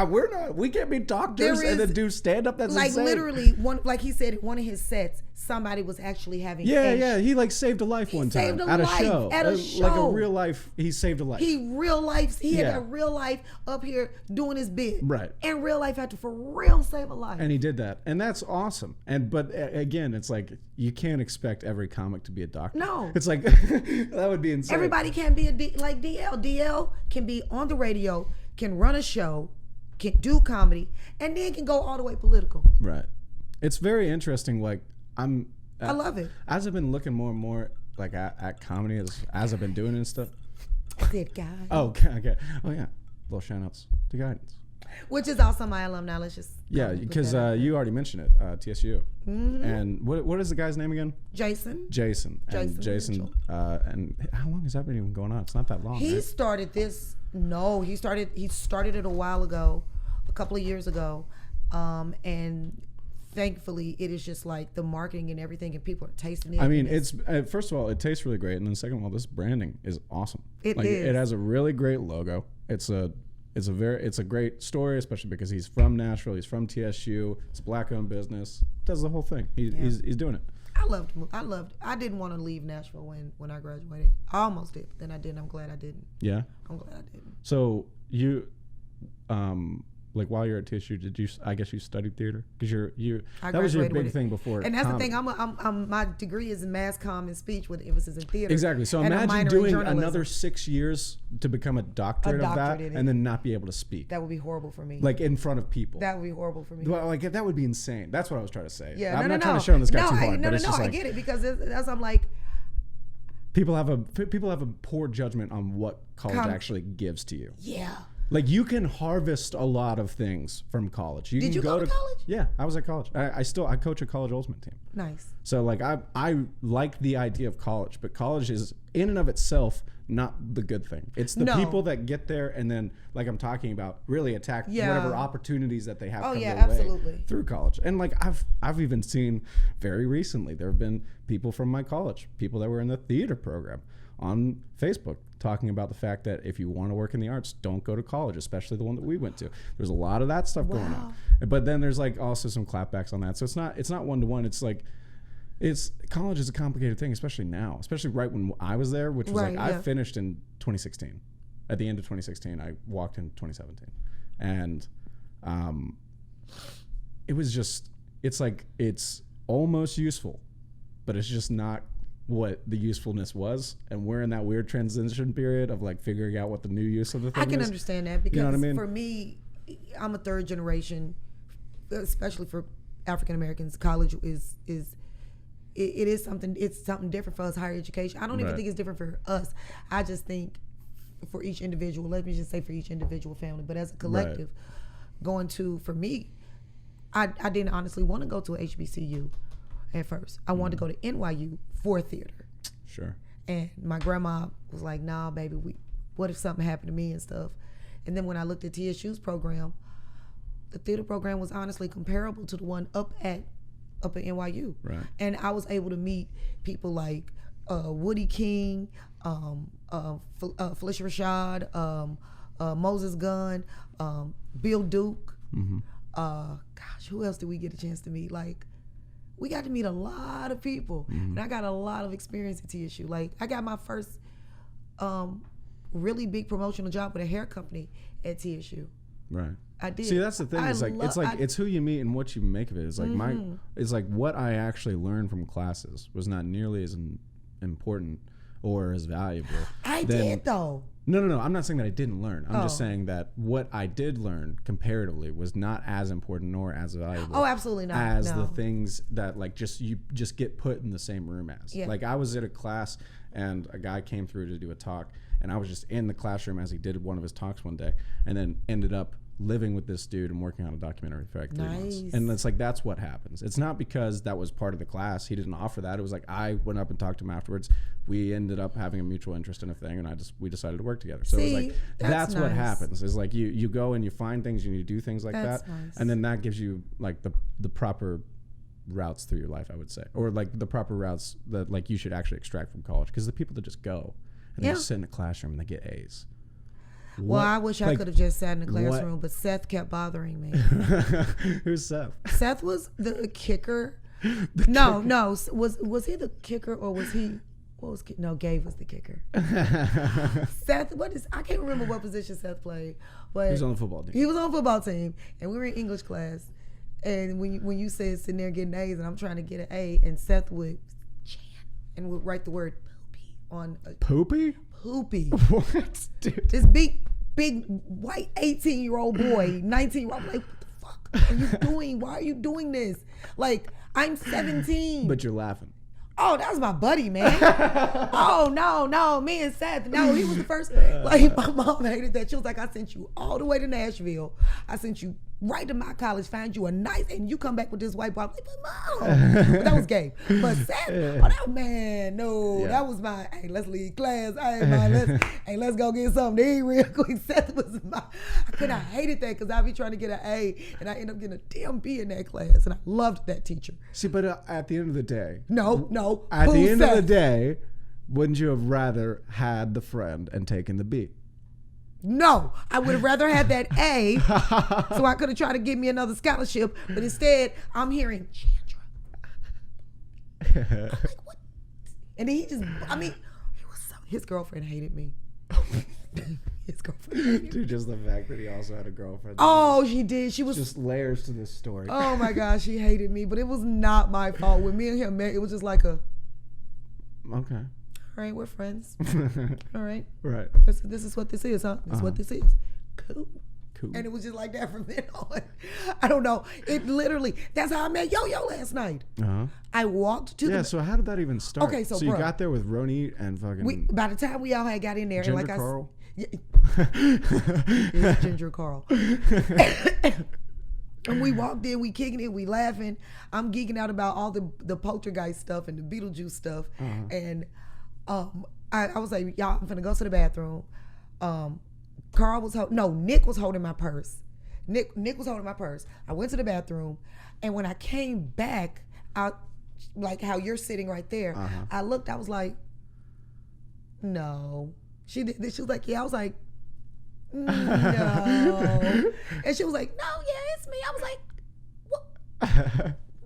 Speaker 2: we can't be doctors and then do stand up. That's
Speaker 1: like
Speaker 2: insane.
Speaker 1: Literally like he said, one of his sets, somebody was actually having
Speaker 2: he like saved a life one time at a show. Like a real life, he saved a life. He
Speaker 1: had a real life up here doing his bit,
Speaker 2: right? And
Speaker 1: real life had to for real save a life,
Speaker 2: and he did that, and that's awesome. But again, it's like you can't expect every comic to be a doctor.
Speaker 1: No,
Speaker 2: it's like that would be insane.
Speaker 1: Everybody can't be like DL. DL can be on the radio, can run a show, can do comedy, and then can go all the way political.
Speaker 2: Right. It's very interesting. Like
Speaker 1: I love it.
Speaker 2: As I've been looking more and more like at comedy as I've been doing it and stuff.
Speaker 1: That guy.
Speaker 2: Oh, okay. Oh yeah. Little shout outs to Guidance.
Speaker 1: Which is also my alumni. Let's just
Speaker 2: because you already mentioned it, TSU. Mm-hmm. And what is the guy's name again? Jason. And Jason. And how long has that been even going on? It's not that long.
Speaker 1: He started this. No, he started it a while ago, a couple of years ago, and thankfully it is just like the marketing and everything, and people are tasting it.
Speaker 2: I mean, it's first of all, it tastes really great, and then second of all, this branding is awesome.
Speaker 1: It is.
Speaker 2: It has a really great logo. It's a great story, especially because he's from Nashville. He's from TSU. It's a black-owned business. Does the whole thing. He's doing it.
Speaker 1: I didn't want to leave Nashville when I graduated. I almost did, but then I didn't. I'm glad I didn't.
Speaker 2: Yeah.
Speaker 1: I'm glad I didn't.
Speaker 2: So you, like while you're at TSU, I guess you studied theater because that was your big thing before.
Speaker 1: And that's comedy. The thing. I'm my degree is in mass comm and speech with emphasis in theater.
Speaker 2: Exactly. So imagine doing another 6 years to become a doctorate of that, and then not be able to speak.
Speaker 1: That would be horrible for me.
Speaker 2: Like in front of people.
Speaker 1: That would be horrible for me.
Speaker 2: Well, like that would be insane. That's what I was trying to say.
Speaker 1: Yeah.
Speaker 2: I'm not trying to shit on this guy too hard.
Speaker 1: I get it because I'm like.
Speaker 2: People have a poor judgment on what college actually gives to you.
Speaker 1: Yeah.
Speaker 2: Like you can harvest a lot of things from college.
Speaker 1: Did you go to college?
Speaker 2: Yeah, I was at college. I coach a college ultimate team.
Speaker 1: Nice.
Speaker 2: So like I like the idea of college, but college is in and of itself not the good thing. It's the people that get there and then, like I'm talking about, really attack whatever opportunities that they have come their way through college. And like I've even seen very recently, there have been people from my college, people that were in the theater program on Facebook talking about the fact that if you want to work in the arts, don't go to college, especially the one that we went to. There's a lot of that stuff going on. But then there's like also some clapbacks on that. So it's not one-to-one. It's like college is a complicated thing, especially now, especially right when I was there, which was I finished in 2016. At the end of 2016, I walked in 2017. And it was just, it's almost useful, but it's just not what the usefulness was. And we're in that weird transition period of like figuring out what the new use of the thing is.
Speaker 1: I can understand that because
Speaker 2: you know what I mean?
Speaker 1: For me, I'm a third generation, especially for African Americans. College is something. It's something different for us. Higher education. I don't even think it's different for us. I just think for each individual. Let me just say for each individual family, but as a collective, for me, I didn't honestly want to go to a HBCU at first. I wanted to go to NYU for theater.
Speaker 2: Sure.
Speaker 1: And my grandma was like, "Nah, baby, what if something happened to me and stuff?" And then when I looked at TSU's program, the theater program was honestly comparable to the one up at NYU.
Speaker 2: Right.
Speaker 1: And I was able to meet people like Woody King, Felicia Rashad, Moses Gunn, Bill Duke.
Speaker 2: Mm-hmm.
Speaker 1: Who else did we get a chance to meet? Like, we got to meet a lot of people.
Speaker 2: Mm-hmm.
Speaker 1: And I got a lot of experience at TSU. Like, I got my first really big promotional job with a hair company at TSU.
Speaker 2: Right.
Speaker 1: I did.
Speaker 2: See, that's the thing. It's who you meet and what you make of it. It's like it's like what I actually learned from classes was not nearly as important or as valuable.
Speaker 1: I did though.
Speaker 2: No. I'm not saying that I didn't learn. I'm just saying that what I did learn comparatively was not as important nor as valuable.
Speaker 1: Oh, absolutely not.
Speaker 2: As the things that like you just get put in the same room as.
Speaker 1: Yeah.
Speaker 2: Like I was at a class and a guy came through to do a talk and I was just in the classroom as he did one of his talks one day and then ended up living with this dude and working on a documentary for like 3 months. And it's like, that's what happens. It's not because that was part of the class. He didn't offer that. It was like, I went up and talked to him afterwards. We ended up having a mutual interest in a thing and we decided to work together. So it was like, that's what happens. Is like you go and you find things and you do things like that.
Speaker 1: Nice.
Speaker 2: And then that gives you like the proper routes through your life, I would say. Or like the proper routes that like you should actually extract from college. Because the people that just go and they just sit in the classroom and they get A's.
Speaker 1: Well, I wish I could have just sat in the classroom, but Seth kept bothering me.
Speaker 2: Who's Seth?
Speaker 1: Seth was the kicker. No. Was he the kicker or was he? No, Gabe was the kicker. Seth, I can't remember what position Seth played, but
Speaker 2: he was on the football team.
Speaker 1: He was on the football team, and we were in English class. And when you said sitting there getting A's, and I'm trying to get an A, and Seth would chant and would write the word poopy on a
Speaker 2: poopy.
Speaker 1: What, dude? This big white 18-year-old boy, 19-year-old, like, what the fuck are you doing? Why are you doing this? Like, I'm 17.
Speaker 2: But you're laughing.
Speaker 1: Oh, that was my buddy, man. Oh, no, me and Seth. No, he was the first. Like, my mom hated that. She was like, I sent you all the way to Nashville. I sent you right to my college, find you a nice, and you come back with this white boy. I'm like, but Mom. But that was Gabe. But Seth, that was my, hey, let's leave class. Let's go get something to eat real quick. Seth was I hated that because I'd be trying to get an A, and I end up getting a damn B in that class, and I loved that teacher.
Speaker 2: See, but at the end of the day.
Speaker 1: No.
Speaker 2: At the end of the day, wouldn't you have rather had the friend and taken the B?
Speaker 1: No, I would have rather had that A so I could have tried to get me another scholarship, but instead I'm hearing Chandra. I'm like, what? And then his girlfriend hated me. His girlfriend hated me.
Speaker 2: Dude, just the fact that he also had a girlfriend.
Speaker 1: Oh, she did. She was
Speaker 2: just layers to this story.
Speaker 1: Oh my gosh, she hated me, but it was not my fault. When me and him met, it was just like okay. All right, we're friends. All right.
Speaker 2: Right.
Speaker 1: This is what this is, huh? This is what this is. Cool. And it was just like that from then on. I don't know. It literally, that's how I met Yoyo last night. Uh-huh. I walked to
Speaker 2: Yeah, so how did that even start?
Speaker 1: Okay, so
Speaker 2: you got there with Roni and fucking...
Speaker 1: by the time we all had got in there...
Speaker 2: Ginger
Speaker 1: and like
Speaker 2: Carl?
Speaker 1: It's Ginger Carl. And we walked in, we kicking it, we laughing. I'm geeking out about all the poltergeist stuff and the Beetlejuice stuff. Uh-huh. And I was like, y'all, I'm finna go to the bathroom. Nick was holding my purse. Nick was holding my purse. I went to the bathroom, and when I came back out, like how you're sitting right there, I looked, I was like, no. She did this. She was like, yeah. I was like, no. And she was like, no, yeah, it's me. I was like, what?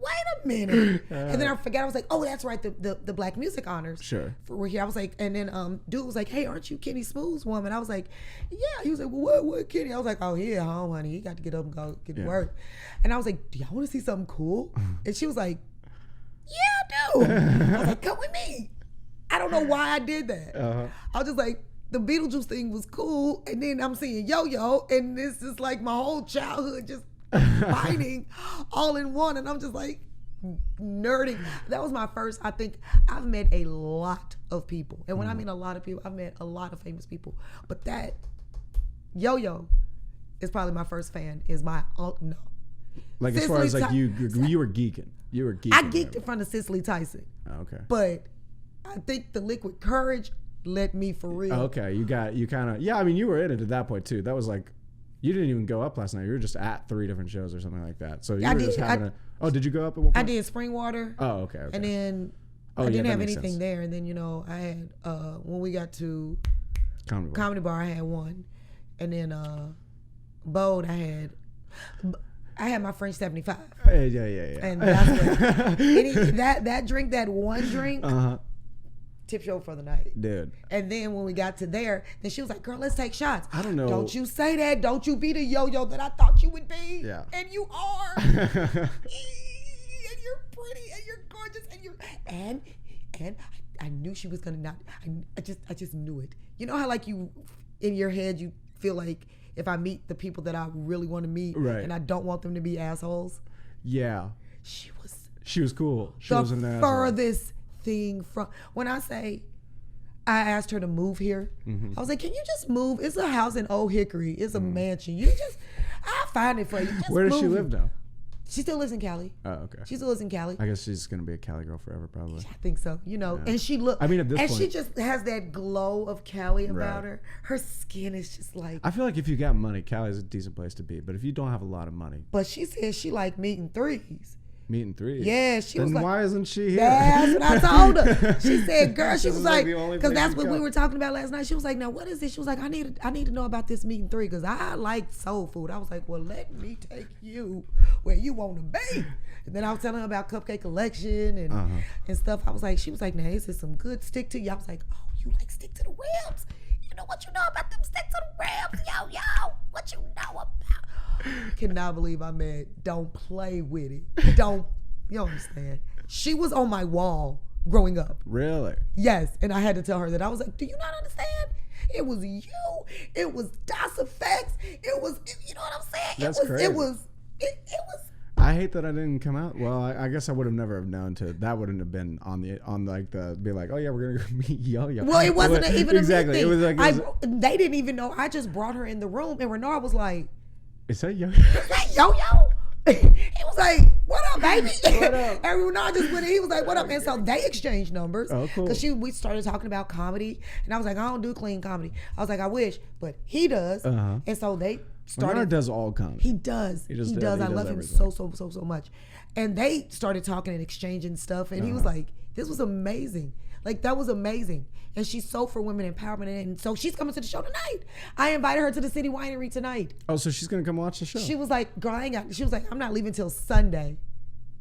Speaker 1: Wait a minute. And then I forgot. I was like, oh, that's right. The Black Music Honors.
Speaker 2: Sure.
Speaker 1: Were here. I was like, and then dude was like, hey, aren't you Kenny Smooth's woman? I was like, yeah. He was like, well, what Kenny? I was like, oh, he at home, honey. He got to get up and go get to work. And I was like, do y'all want to see something cool? And she was like, want to do. I was like, come with me. I don't know why I did that. I was just like, the Beetlejuice thing was cool, and then I'm seeing Yo-Yo, and this is like my whole childhood just fighting all in one, and I'm just like nerding. That was my first. I think I've met a lot of people, and when I mean a lot of people, I've met a lot of famous people, but that Yo-Yo is probably my first fan. Is my no.
Speaker 2: Like
Speaker 1: Cicely
Speaker 2: as far as like you were geeking. You were geeking.
Speaker 1: I geeked in front of Cicely Tyson.
Speaker 2: Okay.
Speaker 1: But I think the Liquid Courage let me for real.
Speaker 2: Okay, you kind of, yeah, I mean, you were in it at that point too. That was like, you didn't even go up last night. You were just at 3 different shows or something like that. So you were just having did you go up at one point?
Speaker 1: I did Springwater.
Speaker 2: Oh, okay.
Speaker 1: And then I didn't have anything there. And then, I had, when we got to Comedy Bar, I had one. And then Bode, I had my French 75.
Speaker 2: Yeah.
Speaker 1: And that's what, that one drink, tip show for the night.
Speaker 2: Dude.
Speaker 1: And then when we got to there, then she was like, girl, let's take shots.
Speaker 2: I don't know.
Speaker 1: Don't you say that. Don't you be the Yo-Yo that I thought you would be.
Speaker 2: Yeah.
Speaker 1: And you are. And you're pretty and you're gorgeous and I knew she was gonna not. I just knew it. You know how like you in your head you feel like if I meet the people that I really want to meet,
Speaker 2: right,
Speaker 1: and I don't want them to be assholes.
Speaker 2: Yeah. She was cool. She was an asshole.
Speaker 1: Furthest thing from when I say I asked her to move here. I was like, can you just move? It's a house in Old Hickory. It's a mansion. I'll find it for you. Just
Speaker 2: Where does
Speaker 1: move.
Speaker 2: she live now?
Speaker 1: She still lives in Cali.
Speaker 2: Oh, okay.
Speaker 1: She still lives in Cali.
Speaker 2: I guess she's gonna be a Cali girl forever, probably.
Speaker 1: I think so.
Speaker 2: Yeah.
Speaker 1: And she look.
Speaker 2: I mean, at this point,
Speaker 1: she just has that glow of Cali about her. Her skin is just like.
Speaker 2: I feel like if you got money, Cali's a decent place to be. But if you don't have a lot of money.
Speaker 1: But she says she like meeting threes.
Speaker 2: Meeting threes.
Speaker 1: Yeah, she was like.
Speaker 2: Then why isn't she here?
Speaker 1: That's what I told her. She said, "Girl," she was like,
Speaker 2: because
Speaker 1: that's what we were talking about last night. She was like, "Now what is this?" She was like, "I need to know about this meeting three because I like soul food." I was like, "Well, let me take you where you want to be." And then I was telling her about Cupcake Collection and stuff. She was like, "Now this is some good stick to you." I was like, "Oh, you like stick to the ribs? You know what you know about them stick to the ribs, yo? What you know about?" Cannot believe I meant don't play with it. Don't, you don't understand. She was on my wall growing up.
Speaker 2: Really?
Speaker 1: Yes. And I had to tell her that. I was like, do you not understand? It was you. It was DOS Effects. It was, you know what I'm saying?
Speaker 2: That's crazy.
Speaker 1: It was.
Speaker 2: I hate that I didn't come out. Well, I guess I would have never have known to. That wouldn't have been on the be like, oh yeah, we're gonna go meet Yo-Yo.
Speaker 1: Well, it wasn't even
Speaker 2: exactly.
Speaker 1: A
Speaker 2: It was like
Speaker 1: they didn't even know. I just brought her in the room, and Renard was like,
Speaker 2: "Is that Yo-Yo?"
Speaker 1: Is that Yo-Yo? He was like, "What up, baby?" What up? And Renard just went in. He was like, "What up?" And so they exchanged numbers.
Speaker 2: Oh, cool.
Speaker 1: Because we started talking about comedy, and I was like, "I don't do clean comedy." I was like, "I wish," but he does. And so they started.
Speaker 2: Renard does all comedy.
Speaker 1: He does. He does. I love him so much. And they started talking and exchanging stuff, and he was like, "This was amazing. Like that was amazing." And she's so for women empowerment, and so she's coming to the show tonight. I invited her to the City Winery tonight.
Speaker 2: Oh, so she's gonna come watch the show?
Speaker 1: She was like, "Girl, I ain't got." She was like, "I'm not leaving till Sunday."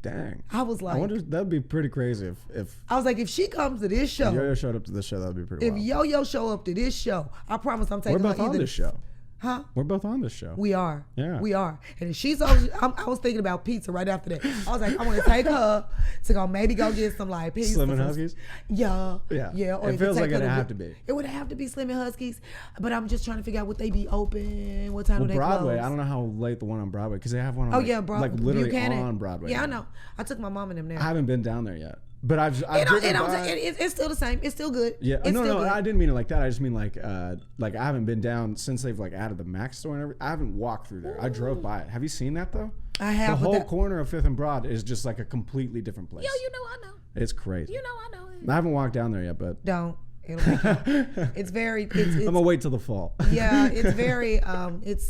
Speaker 2: Dang.
Speaker 1: I was like,
Speaker 2: I wonder, that'd be pretty crazy if
Speaker 1: I was like, if she comes to this show,
Speaker 2: if Yo-Yo showed up to this show, that'd be pretty.
Speaker 1: If
Speaker 2: wild.
Speaker 1: Yo-Yo show up to this show, I promise I'm taking.
Speaker 2: We're both on this show.
Speaker 1: Huh?
Speaker 2: We're both on this show.
Speaker 1: We are.
Speaker 2: Yeah.
Speaker 1: We are. And if she's on, I was thinking about pizza right after that. I was like, I want to take her to go maybe go get some like pizza.
Speaker 2: Slim and Huskies?
Speaker 1: Yeah.
Speaker 2: Or it feels like it'd have to be.
Speaker 1: It would have to be Slim and Huskies. But I'm just trying to figure out would they be open? What time do they
Speaker 2: Broadway,
Speaker 1: close?
Speaker 2: I don't know how late the one on Broadway, because they have one on like literally
Speaker 1: Buchanan.
Speaker 2: on Broadway.
Speaker 1: Yeah, I know. I took my mom and them there.
Speaker 2: I haven't been down there yet. But I've driven by.
Speaker 1: It's still the same. It's still good.
Speaker 2: Yeah,
Speaker 1: it's
Speaker 2: no,
Speaker 1: good.
Speaker 2: I didn't mean it like that. I just mean like I haven't been down since they've like added the Mac store and everything. I haven't walked through there. I drove by it. Have you seen that though?
Speaker 1: I have.
Speaker 2: The whole corner of 5th and Broad is just like a completely different place.
Speaker 1: Yo, you know I know.
Speaker 2: It's crazy.
Speaker 1: You know I know.
Speaker 2: I haven't walked down there yet, but
Speaker 1: don't. It's very. It's,
Speaker 2: I'm gonna wait till the fall.
Speaker 1: Yeah, it's very. It's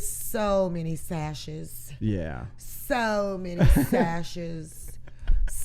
Speaker 1: so many sashes.
Speaker 2: Yeah.
Speaker 1: So many sashes.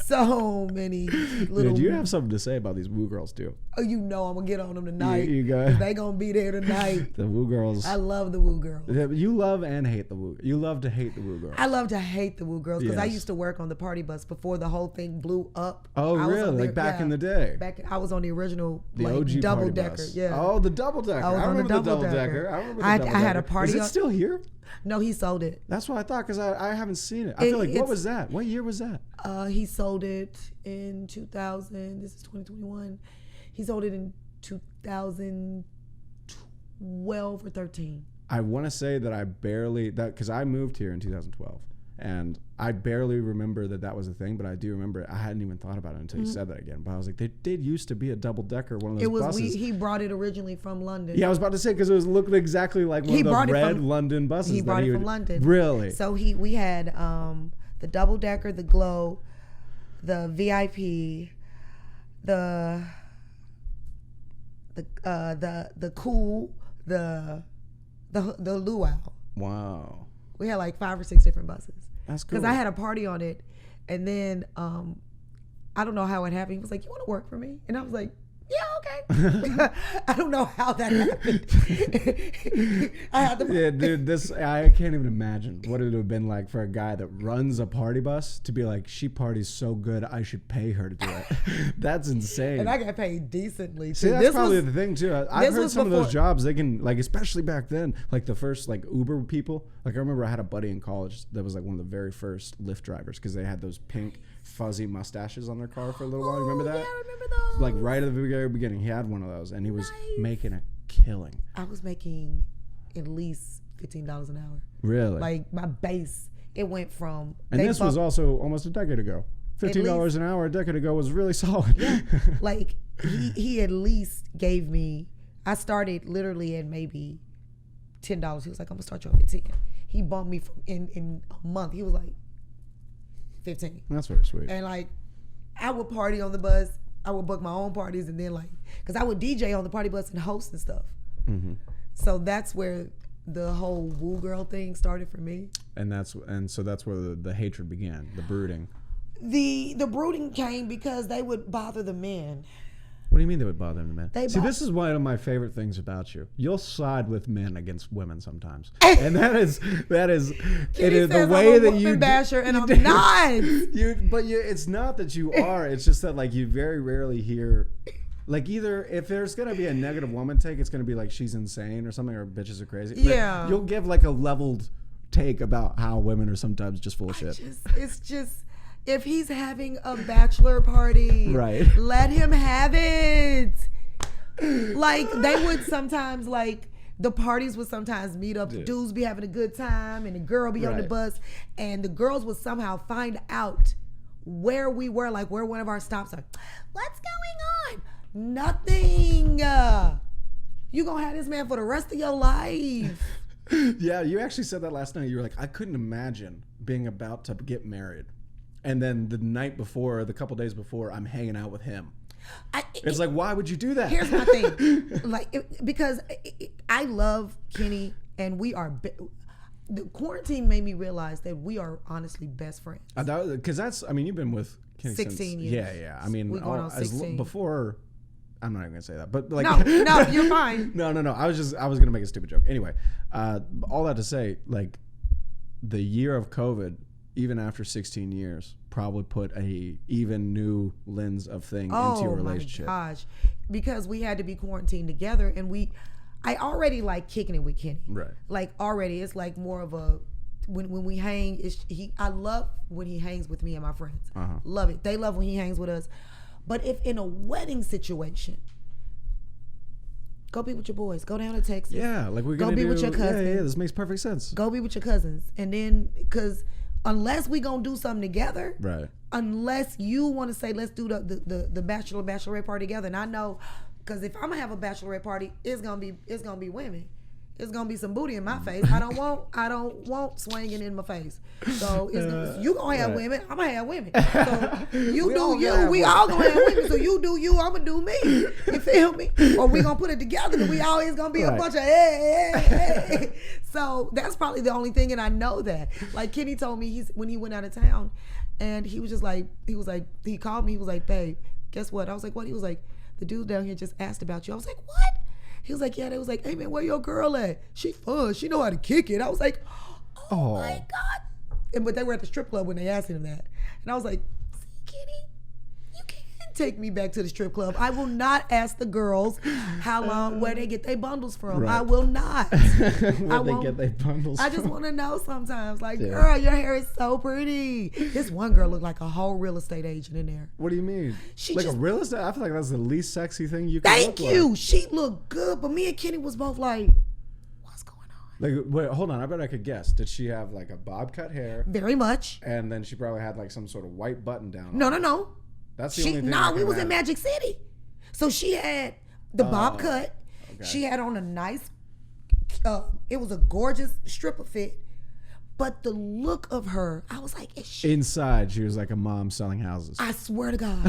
Speaker 1: So many little.
Speaker 2: Dude, you have something to say about these Woo girls too.
Speaker 1: Oh, you know I'm gonna get on them tonight.
Speaker 2: You go.
Speaker 1: They gonna be there tonight.
Speaker 2: The Woo girls.
Speaker 1: I love the Woo girls.
Speaker 2: You love and hate the Woo. You love to hate the Woo girls.
Speaker 1: I love to hate the Woo girls because I
Speaker 2: Yes.
Speaker 1: used to work on the party bus before the whole thing blew up.
Speaker 2: Oh, really? Like back in the day.
Speaker 1: I was on the original
Speaker 2: The
Speaker 1: like,
Speaker 2: OG
Speaker 1: double
Speaker 2: party
Speaker 1: decker.
Speaker 2: bus.
Speaker 1: Yeah.
Speaker 2: Oh, the double decker.
Speaker 1: I was
Speaker 2: I
Speaker 1: on the
Speaker 2: remember the
Speaker 1: double
Speaker 2: double
Speaker 1: decker.
Speaker 2: decker. I remember the
Speaker 1: I
Speaker 2: double
Speaker 1: had a
Speaker 2: decker.
Speaker 1: party
Speaker 2: Is it
Speaker 1: on-
Speaker 2: still here?
Speaker 1: No, he sold it.
Speaker 2: That's what I thought because I haven't seen it. I feel like, what was that? What year was that?
Speaker 1: He sold it in 2000. This is 2021. He sold it in 2012 or 13.
Speaker 2: I want to say that because I moved here in 2012. And I barely remember that was a thing, but I do remember it. I hadn't even thought about it until you said that again. But I was like, there did used to be a double decker, one of those buses.
Speaker 1: He brought it originally from London.
Speaker 2: Yeah, I was about to say because it looked exactly like one of the red London buses.
Speaker 1: He brought it from London.
Speaker 2: Really?
Speaker 1: So we had the double decker, the Glow, the VIP, the Cool, the Luau.
Speaker 2: Wow.
Speaker 1: We had like 5 or 6 different buses.
Speaker 2: That's cool.
Speaker 1: Because I had a party on it, and then I don't know how it happened. He was like, "You want to work for me?" And I was like, "Yeah, okay." I don't know how that happened.
Speaker 2: Yeah, dude, I can't even imagine what it would have been like for a guy that runs a party bus to be like, she parties so good, I should pay her to do it. That's insane.
Speaker 1: And I got paid decently too.
Speaker 2: See, that's probably the thing too. I've heard some of those jobs, they can, like, especially back then, like the first like Uber people. Like I remember I had a buddy in college that was like one of the very first Lyft drivers because they had those pink fuzzy mustaches on their car for a little while. You remember that?
Speaker 1: Yeah, I remember those.
Speaker 2: Like right at the very beginning, he had one of those, and he was making a killing.
Speaker 1: I was making at least $15 an hour.
Speaker 2: Really?
Speaker 1: Like my base, it went from.
Speaker 2: And this was also almost a decade ago. $15 an hour a decade ago was really solid.
Speaker 1: Yeah. Like he at least gave me. I started literally at maybe $10. He was like, "I'm gonna start you off at 10." He bumped me in a month. He was like 15.
Speaker 2: That's very sweet.
Speaker 1: And like, I would party on the bus. I would book my own parties, and then like, cause I would DJ on the party bus and host and stuff. Mm-hmm. So that's where the whole woo girl thing started for me. And
Speaker 2: so that's where the hatred began, the brooding.
Speaker 1: The brooding came because they would bother the men.
Speaker 2: What do you mean they would bother the men? See, this is one of my favorite things about you. You'll side with men against women sometimes, and it is the way that you
Speaker 1: basher, and I'm not.
Speaker 2: It's not that you are. It's just that like you very rarely hear, like either if there's gonna be a negative woman take, it's gonna be like she's insane or something, or bitches are crazy.
Speaker 1: Yeah,
Speaker 2: but you'll give like a leveled take about how women are sometimes just full of shit.
Speaker 1: It's just. If he's having a bachelor party,
Speaker 2: right,
Speaker 1: let him have it. Like they would sometimes, like the parties would sometimes meet up. The dudes be having a good time, and the girl be on the bus, and the girls would somehow find out where we were, like where one of our stops are. What's going on? Nothing. You gonna have this man for the rest of your life.
Speaker 2: Yeah, you actually said that last night. You were like, I couldn't imagine being about to get married. And then the night before, or the couple days before, I'm hanging out with him. It's like, why would you do that?
Speaker 1: Here's my thing. Because I love Kenny, and we are... The quarantine made me realize that we are honestly best friends.
Speaker 2: Because you've been with Kenny
Speaker 1: 16 years.
Speaker 2: Yeah. I mean,
Speaker 1: we going on 16.
Speaker 2: Before... I'm not even gonna say that, but like...
Speaker 1: No, you're fine.
Speaker 2: No. I was gonna make a stupid joke. Anyway, all that to say, like, the year of COVID... even after 16 years, probably put a even new lens of thing into your relationship. Oh my gosh,
Speaker 1: because we had to be quarantined together, and I already like kicking it with Kenny.
Speaker 2: Right.
Speaker 1: Like already, it's like more of a when we hang. I love when he hangs with me and my friends. Uh-huh. Love it. They love when he hangs with us. But if in a wedding situation, go be with your boys. Go down to Texas.
Speaker 2: Yeah, like we're gonna
Speaker 1: go be with your cousins.
Speaker 2: Yeah, this makes perfect sense.
Speaker 1: Go be with your cousins, and then because. Unless we gonna do something together,
Speaker 2: right?
Speaker 1: Unless you want to say let's do the bachelorette party together, and I know, because if I'm gonna have a bachelorette party, it's gonna be women, it's gonna be some booty in my face. I don't want swinging in my face. So you gonna have women, I'm gonna have women. So you do you, we all gonna have women. So you do you, I'm gonna do me. You feel me? Or we gonna put it together, and we always gonna be a bunch of hey. So that's probably the only thing, and I know that. Like Kenny told me, when he went out of town, and he called me, he was like, babe, guess what? I was like, what? He was like, the dude down here just asked about you. I was like, what? He was like, yeah. They was like, hey man, where your girl at? She fun. She know how to kick it. I was like, oh my God. But they were at the strip club when they asked him that. And I was like, see, Kenny, you can't take me back to the strip club. I will not ask the girls how long, where they get their bundles from.
Speaker 2: Right.
Speaker 1: I will not.
Speaker 2: Where they get their bundles
Speaker 1: I just
Speaker 2: from.
Speaker 1: want to know sometimes. Like,
Speaker 2: Yeah.
Speaker 1: girl, your hair is so pretty. This one girl looked like a whole real estate agent in there.
Speaker 2: What do you mean?
Speaker 1: She
Speaker 2: like
Speaker 1: just-
Speaker 2: a real estate? I feel like that's the least sexy thing you can
Speaker 1: Thank
Speaker 2: look
Speaker 1: you.
Speaker 2: like.
Speaker 1: She looked good, but me and Kenny was both like, what's going on?
Speaker 2: Like, wait, hold on. I bet I could guess. Did she have like a bob cut hair?
Speaker 1: Very much.
Speaker 2: And then she probably had like some sort of white button down.
Speaker 1: No,
Speaker 2: on
Speaker 1: no,
Speaker 2: it.
Speaker 1: no.
Speaker 2: That's the only thing.
Speaker 1: we was in Magic City. So she had the bob cut.
Speaker 2: okay.
Speaker 1: She had on a nice, it was a gorgeous stripper fit. But the look of her, I was like, is she?
Speaker 2: Inside, she was like a mom selling houses.
Speaker 1: I swear to God.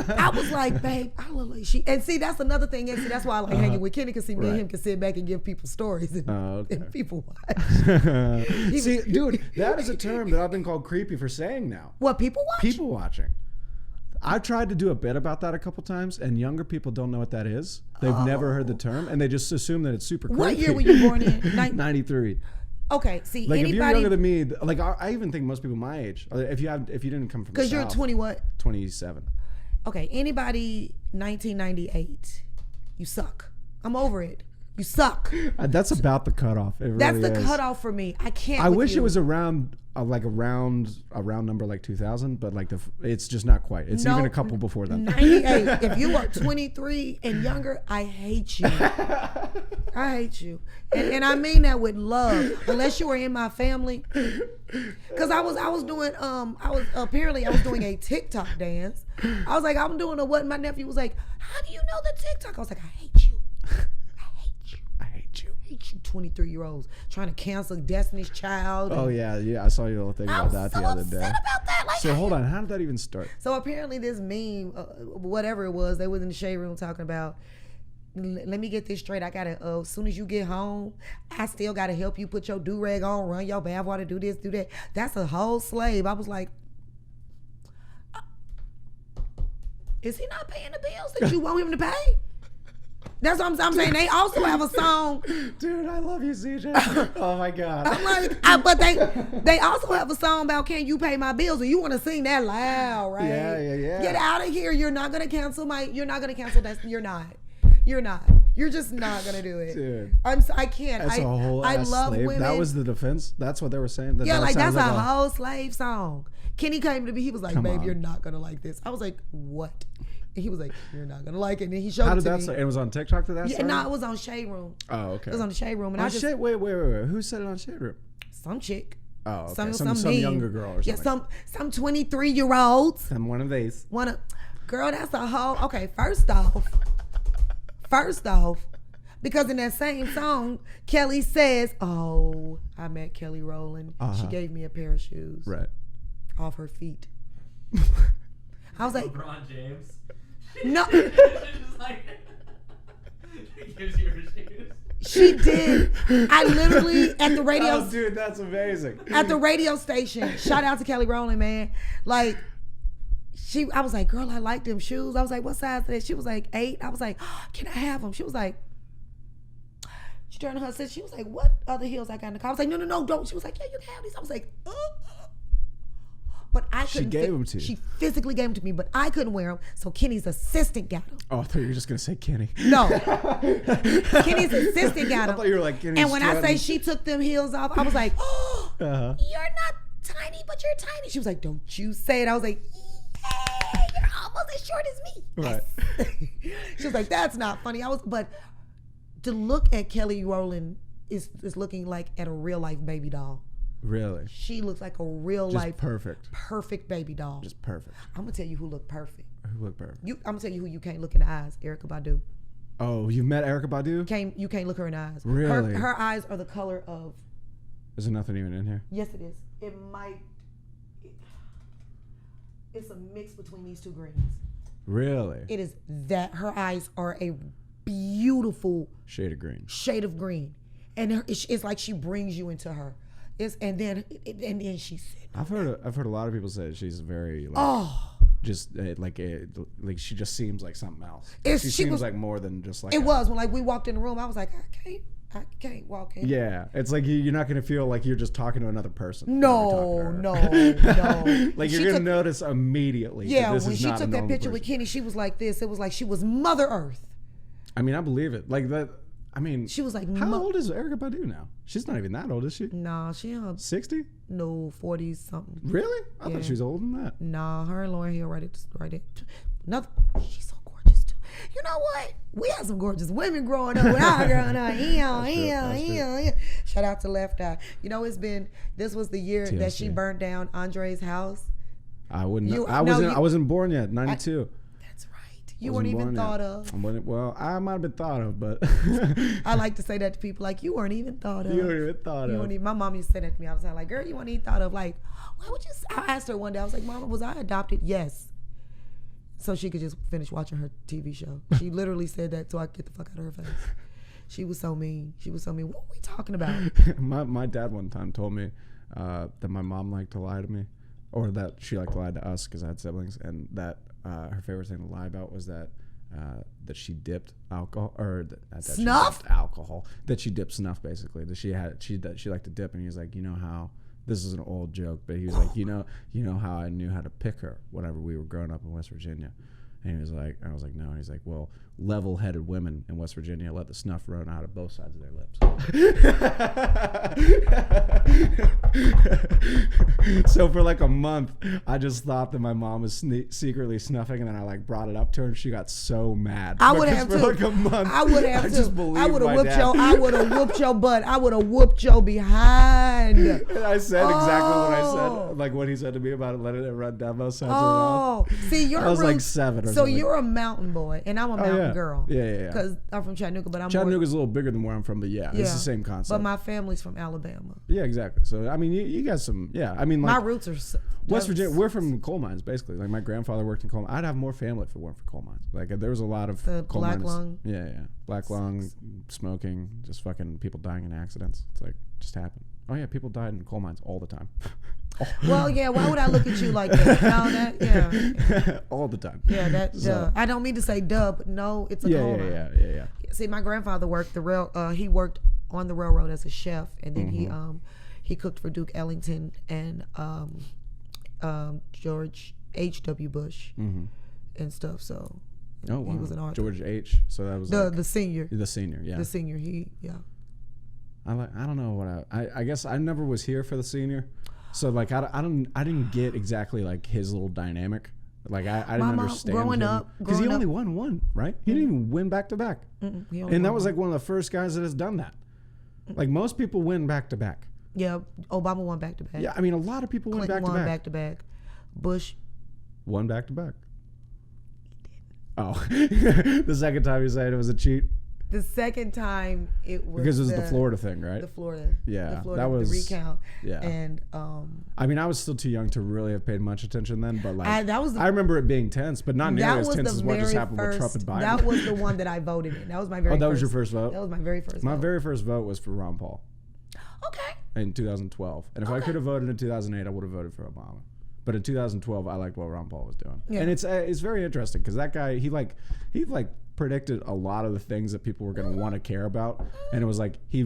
Speaker 1: I was like, babe, I look like she. And see, that's another thing. And see, that's why I like hanging with Kenny, because see, me and
Speaker 2: Right.
Speaker 1: him can sit back and give people stories and,
Speaker 2: okay.
Speaker 1: and people watch.
Speaker 2: See, dude, that is a term that I've been called creepy for saying now.
Speaker 1: What, people watch?
Speaker 2: People watching. I've tried to do a bit about that a couple times, and younger people don't know what that is. They've never heard the term, and they just assume that it's super creepy.
Speaker 1: What year were you born in?
Speaker 2: 93.
Speaker 1: Okay, see,
Speaker 2: Like, if you're
Speaker 1: anybody,
Speaker 2: younger than me, like I even think most people my age, if you didn't come from the
Speaker 1: because you're
Speaker 2: South,
Speaker 1: 20 what?
Speaker 2: 27.
Speaker 1: Okay, anybody 1998, you suck. I'm over it. You suck.
Speaker 2: That's about the cutoff. It
Speaker 1: That's
Speaker 2: really
Speaker 1: the
Speaker 2: is.
Speaker 1: cutoff for me. I can't.
Speaker 2: I
Speaker 1: with
Speaker 2: wish
Speaker 1: you.
Speaker 2: it was around like a round number like 2000, but like it's just not quite. It's
Speaker 1: No,
Speaker 2: even a couple before that.
Speaker 1: 98. If you are 23 and younger, I hate you. I hate you, and I mean that with love. Unless you were in my family, because I was doing I was doing a TikTok dance. I was like, I'm doing a what? And my nephew was like, how do you know the TikTok? I was like, I hate you. I hate you.
Speaker 2: I hate you.
Speaker 1: I hate you 23-year-olds trying to cancel Destiny's Child.
Speaker 2: Oh yeah. I saw your little thing
Speaker 1: I
Speaker 2: about
Speaker 1: was
Speaker 2: that
Speaker 1: so
Speaker 2: the other
Speaker 1: upset
Speaker 2: day.
Speaker 1: about that. Like,
Speaker 2: So hold on, how did that even start?
Speaker 1: So apparently this meme, whatever it was, they was in the shade room talking about, let me get this straight. I gotta, as soon as you get home, I still gotta help you put your do-rag on, run your bath water, do this, do that. That's a whole slave. I was like, is he not paying the bills that you want him to pay? That's what I'm saying. They also have a song.
Speaker 2: Dude, I love you, CJ. Oh my god.
Speaker 1: I'm like, but they also have a song about, can you pay my bills? And you want to sing that loud, right?
Speaker 2: Yeah.
Speaker 1: Get out of here. You're not gonna cancel that. You're not. You're just not gonna do it.
Speaker 2: Dude.
Speaker 1: I can't.
Speaker 2: That's a whole
Speaker 1: I
Speaker 2: ass
Speaker 1: love
Speaker 2: slave.
Speaker 1: women.
Speaker 2: That was the defense. That's what they were saying.
Speaker 1: Yeah, like that's
Speaker 2: sounds
Speaker 1: a
Speaker 2: like
Speaker 1: whole slave song. Kenny came to me. He was like,
Speaker 2: Come
Speaker 1: babe,
Speaker 2: on.
Speaker 1: you're not gonna like this. I was like, what? And he was like, you're not gonna like it. And then he showed
Speaker 2: How
Speaker 1: it
Speaker 2: did
Speaker 1: to
Speaker 2: that
Speaker 1: me.
Speaker 2: start? It was on TikTok to that
Speaker 1: Yeah,
Speaker 2: started?
Speaker 1: no, it was on Shade Room.
Speaker 2: Oh, okay.
Speaker 1: It was on the Shade Room, and
Speaker 2: Oh,
Speaker 1: I just
Speaker 2: shit, wait. Who said it on Shade Room?
Speaker 1: some chick.
Speaker 2: Oh, okay.
Speaker 1: Some
Speaker 2: Some
Speaker 1: meme.
Speaker 2: younger girl or something.
Speaker 1: Yeah, some 23-year-olds.
Speaker 2: Some one of these.
Speaker 1: Girl, that's a whole. Okay, first off, because in that same song, Kelly says, "Oh, I met Kelly Rowland. She gave me a pair of shoes
Speaker 2: Right.
Speaker 1: off her feet." I was like,
Speaker 5: LeBron James.
Speaker 1: no,
Speaker 5: Just like gives you her shoes.
Speaker 1: she did. I literally at the radio.
Speaker 2: Oh, dude, that's amazing.
Speaker 1: At the radio station. Shout out to Kelly Rowland, man. Like, I was like, girl, I like them shoes. I was like, what size are they? She was like 8. I was like, oh, can I have them? She was like, she turned to her sister. She was like, what other heels I got in the car? I was like, no, don't. She was like, yeah, you can have these. I was like, But I couldn't.
Speaker 2: She gave them to you.
Speaker 1: She physically gave them to me, but I couldn't wear them. So Kenny's assistant got them.
Speaker 2: Oh, I thought you were just going to say Kenny.
Speaker 1: No. Kenny's assistant got them.
Speaker 2: I thought you were like Kenny's
Speaker 1: And when I say
Speaker 2: strutting.
Speaker 1: she took them heels off, I was like, oh,
Speaker 2: Uh-huh.
Speaker 1: you're not tiny, but you're tiny. She was like, don't you say it. I was like, hey, you're almost as short as me.
Speaker 2: Right.
Speaker 1: She was like, that's not funny. But to look at Kelly Rowland is looking like at a real life baby doll.
Speaker 2: Really?
Speaker 1: She looks like a real
Speaker 2: Just
Speaker 1: life perfect baby doll.
Speaker 2: Just perfect.
Speaker 1: I'm gonna tell you who looked perfect.
Speaker 2: Who looked perfect?
Speaker 1: I'm gonna tell you who you can't look in the eyes. Erykah Badu.
Speaker 2: Oh, you've met Erykah Badu?
Speaker 1: You can't look her in the eyes.
Speaker 2: Really?
Speaker 1: Her eyes are the color of.
Speaker 2: Is there nothing even in here?
Speaker 1: Yes, it is. It's a mix between these two greens.
Speaker 2: Really?
Speaker 1: It is that her eyes are a beautiful
Speaker 2: Shade of green.
Speaker 1: shade of green, and it's like she brings you into her. And then she said,
Speaker 2: I've heard a lot of people say she's very like just like she just seems like something else. She seems like more than just like
Speaker 1: It was when we walked in the room. I was like, I can't. I can't walk in.
Speaker 2: Yeah, it's like you're not gonna feel like you're just talking to another person.
Speaker 1: No.
Speaker 2: Like
Speaker 1: She
Speaker 2: you're gonna
Speaker 1: took-
Speaker 2: notice immediately.
Speaker 1: Yeah,
Speaker 2: that this
Speaker 1: when
Speaker 2: is
Speaker 1: she
Speaker 2: not a
Speaker 1: took that
Speaker 2: normal
Speaker 1: picture with
Speaker 2: person.
Speaker 1: Kenny, she was like this. It was like she was Mother Earth.
Speaker 2: I mean, I believe it. Like that. I mean,
Speaker 1: She was like,
Speaker 2: how old is Erykah Badu now? She's not even that old, is she?
Speaker 1: Nah, she
Speaker 2: 60?
Speaker 1: no 40s something.
Speaker 2: Really? I
Speaker 1: Yeah.
Speaker 2: thought she was older than that.
Speaker 1: Nah, her and Lauryn Hill right it. Another. She's so gorgeous too. You know what? We had some gorgeous women growing up. When I growing up,
Speaker 2: That's true.
Speaker 1: Shout out to Left Eye. You know, this was the year that she
Speaker 2: TLC.
Speaker 1: burnt down Andre's house.
Speaker 2: I wouldn't.
Speaker 1: You-
Speaker 2: I
Speaker 1: no,
Speaker 2: wasn't.
Speaker 1: you-
Speaker 2: I wasn't born yet. 92.
Speaker 1: That's right. You
Speaker 2: Wasn't
Speaker 1: weren't even
Speaker 2: born
Speaker 1: thought
Speaker 2: yet.
Speaker 1: of.
Speaker 2: Well, I might have been thought of, but
Speaker 1: I like to say that to people, like, you weren't even thought of.
Speaker 2: you weren't even thought
Speaker 1: You
Speaker 2: of.
Speaker 1: weren't even, my mom used to say that to me all the time, like, girl, you weren't even thought of. Like, why would you? I asked her one day, I was like, Mama, was I adopted? Yes. So she could just finish watching her TV show. She literally said that so I could get the fuck out of her face. She was so mean. What were we talking about?
Speaker 2: my dad one time told me that my mom liked to lie to me, or that she liked to lie to us because I had siblings, and that her favorite thing to lie about was that she dipped alcohol, or that she
Speaker 1: Snuff?
Speaker 2: dipped alcohol, that she dipped snuff, basically. That she liked to dip, and he was like, you know how. This is an old joke, but he was like, you know how I knew how to pick her whenever we were growing up in West Virginia. And he was like, I was like, no. And he's like, well, level-headed women in West Virginia let the snuff run out of both sides of their lips. So for like a month, I just thought that my mom was secretly snuffing, and then I like brought it up to her, and she got so mad.
Speaker 1: I would
Speaker 2: Because
Speaker 1: have
Speaker 2: for
Speaker 1: to.
Speaker 2: like a month,
Speaker 1: I would have
Speaker 2: I
Speaker 1: to.
Speaker 2: just believed
Speaker 1: I would have
Speaker 2: my
Speaker 1: whooped
Speaker 2: dad.
Speaker 1: I would have whooped your butt. I would have whooped your behind.
Speaker 2: And I said exactly what I
Speaker 1: Oh.
Speaker 2: said, like what he said to me about it, letting it run down both sides of the mouth.
Speaker 1: Oh, see, you're
Speaker 2: I was like
Speaker 1: roots-
Speaker 2: 7 or
Speaker 1: So
Speaker 2: something.
Speaker 1: you're a mountain boy, and I'm a mountain
Speaker 2: yeah.
Speaker 1: girl.
Speaker 2: Yeah.
Speaker 1: Because I'm from Chattanooga, but I'm
Speaker 2: Chattanooga's a little bigger than where I'm from, but yeah, it's the same concept.
Speaker 1: But my family's from Alabama.
Speaker 2: Yeah, exactly. So I mean, you got some. Yeah, I mean, like
Speaker 1: My roots are
Speaker 2: West Virginia. We're from coal mines, basically. Like my grandfather worked in coal. I'd have more family if it weren't for coal mines. Like there was a lot of
Speaker 1: The
Speaker 2: coal
Speaker 1: black
Speaker 2: mines.
Speaker 1: lung.
Speaker 2: Yeah, black lung, smoking, just fucking people dying in accidents. It's like just happened. Oh yeah, people died in coal mines all the time.
Speaker 1: Well, yeah. Why would I look at you like that? No, that yeah.
Speaker 2: all the time.
Speaker 1: Yeah, that
Speaker 2: So-
Speaker 1: I don't mean to say duh, but no, it's a coal mine.
Speaker 2: Yeah.
Speaker 1: See, my grandfather worked he worked on the railroad as a chef, and then
Speaker 2: Mm-hmm.
Speaker 1: he cooked for Duke Ellington and George H.W. Bush and stuff. So
Speaker 2: Oh wow.
Speaker 1: he was an author.
Speaker 2: George H. So that was
Speaker 1: The senior.
Speaker 2: the senior. Yeah.
Speaker 1: The senior.
Speaker 2: I don't know what I guess I never was here for the senior, so like I didn't get exactly like his little dynamic. Like I didn't
Speaker 1: mom,
Speaker 2: understand
Speaker 1: growing
Speaker 2: him.
Speaker 1: up-
Speaker 2: Because he
Speaker 1: growing
Speaker 2: only
Speaker 1: up-
Speaker 2: won one, right? He didn't even win back to back,
Speaker 1: He only
Speaker 2: and that
Speaker 1: won
Speaker 2: was
Speaker 1: one.
Speaker 2: like one of the first guys that has done that. Like most people win back to back.
Speaker 1: Yeah, Obama won back to back.
Speaker 2: Yeah, I mean a lot of people win
Speaker 1: Clinton
Speaker 2: back to
Speaker 1: won
Speaker 2: back.
Speaker 1: back to back. Bush.
Speaker 2: One back to back. Oh, the second time you said it was a cheat
Speaker 1: The second time it was
Speaker 2: because it was the Florida thing, right?
Speaker 1: The Florida.
Speaker 2: Yeah,
Speaker 1: the Florida,
Speaker 2: that was-
Speaker 1: the recount.
Speaker 2: yeah.
Speaker 1: And
Speaker 2: I mean, I was still too young to really have paid much attention then, but like
Speaker 1: that was the-
Speaker 2: I remember it being tense, but not nearly
Speaker 1: that
Speaker 2: as
Speaker 1: was
Speaker 2: tense
Speaker 1: the
Speaker 2: as what just
Speaker 1: very
Speaker 2: happened with Trump and
Speaker 1: first.
Speaker 2: Biden.
Speaker 1: That was the one that I voted in. That was my very.
Speaker 2: Oh, that
Speaker 1: first,
Speaker 2: was your first vote?
Speaker 1: That was my very first.
Speaker 2: My
Speaker 1: vote.
Speaker 2: very first vote was for Ron Paul
Speaker 1: Okay.
Speaker 2: in 2012, and if I could have voted in 2008, I would have voted for Obama. But in 2012, I liked what Ron Paul was doing,
Speaker 1: Yeah.
Speaker 2: and it's very interesting because that guy he predicted a lot of the things that people were going to want to care about, and it was like he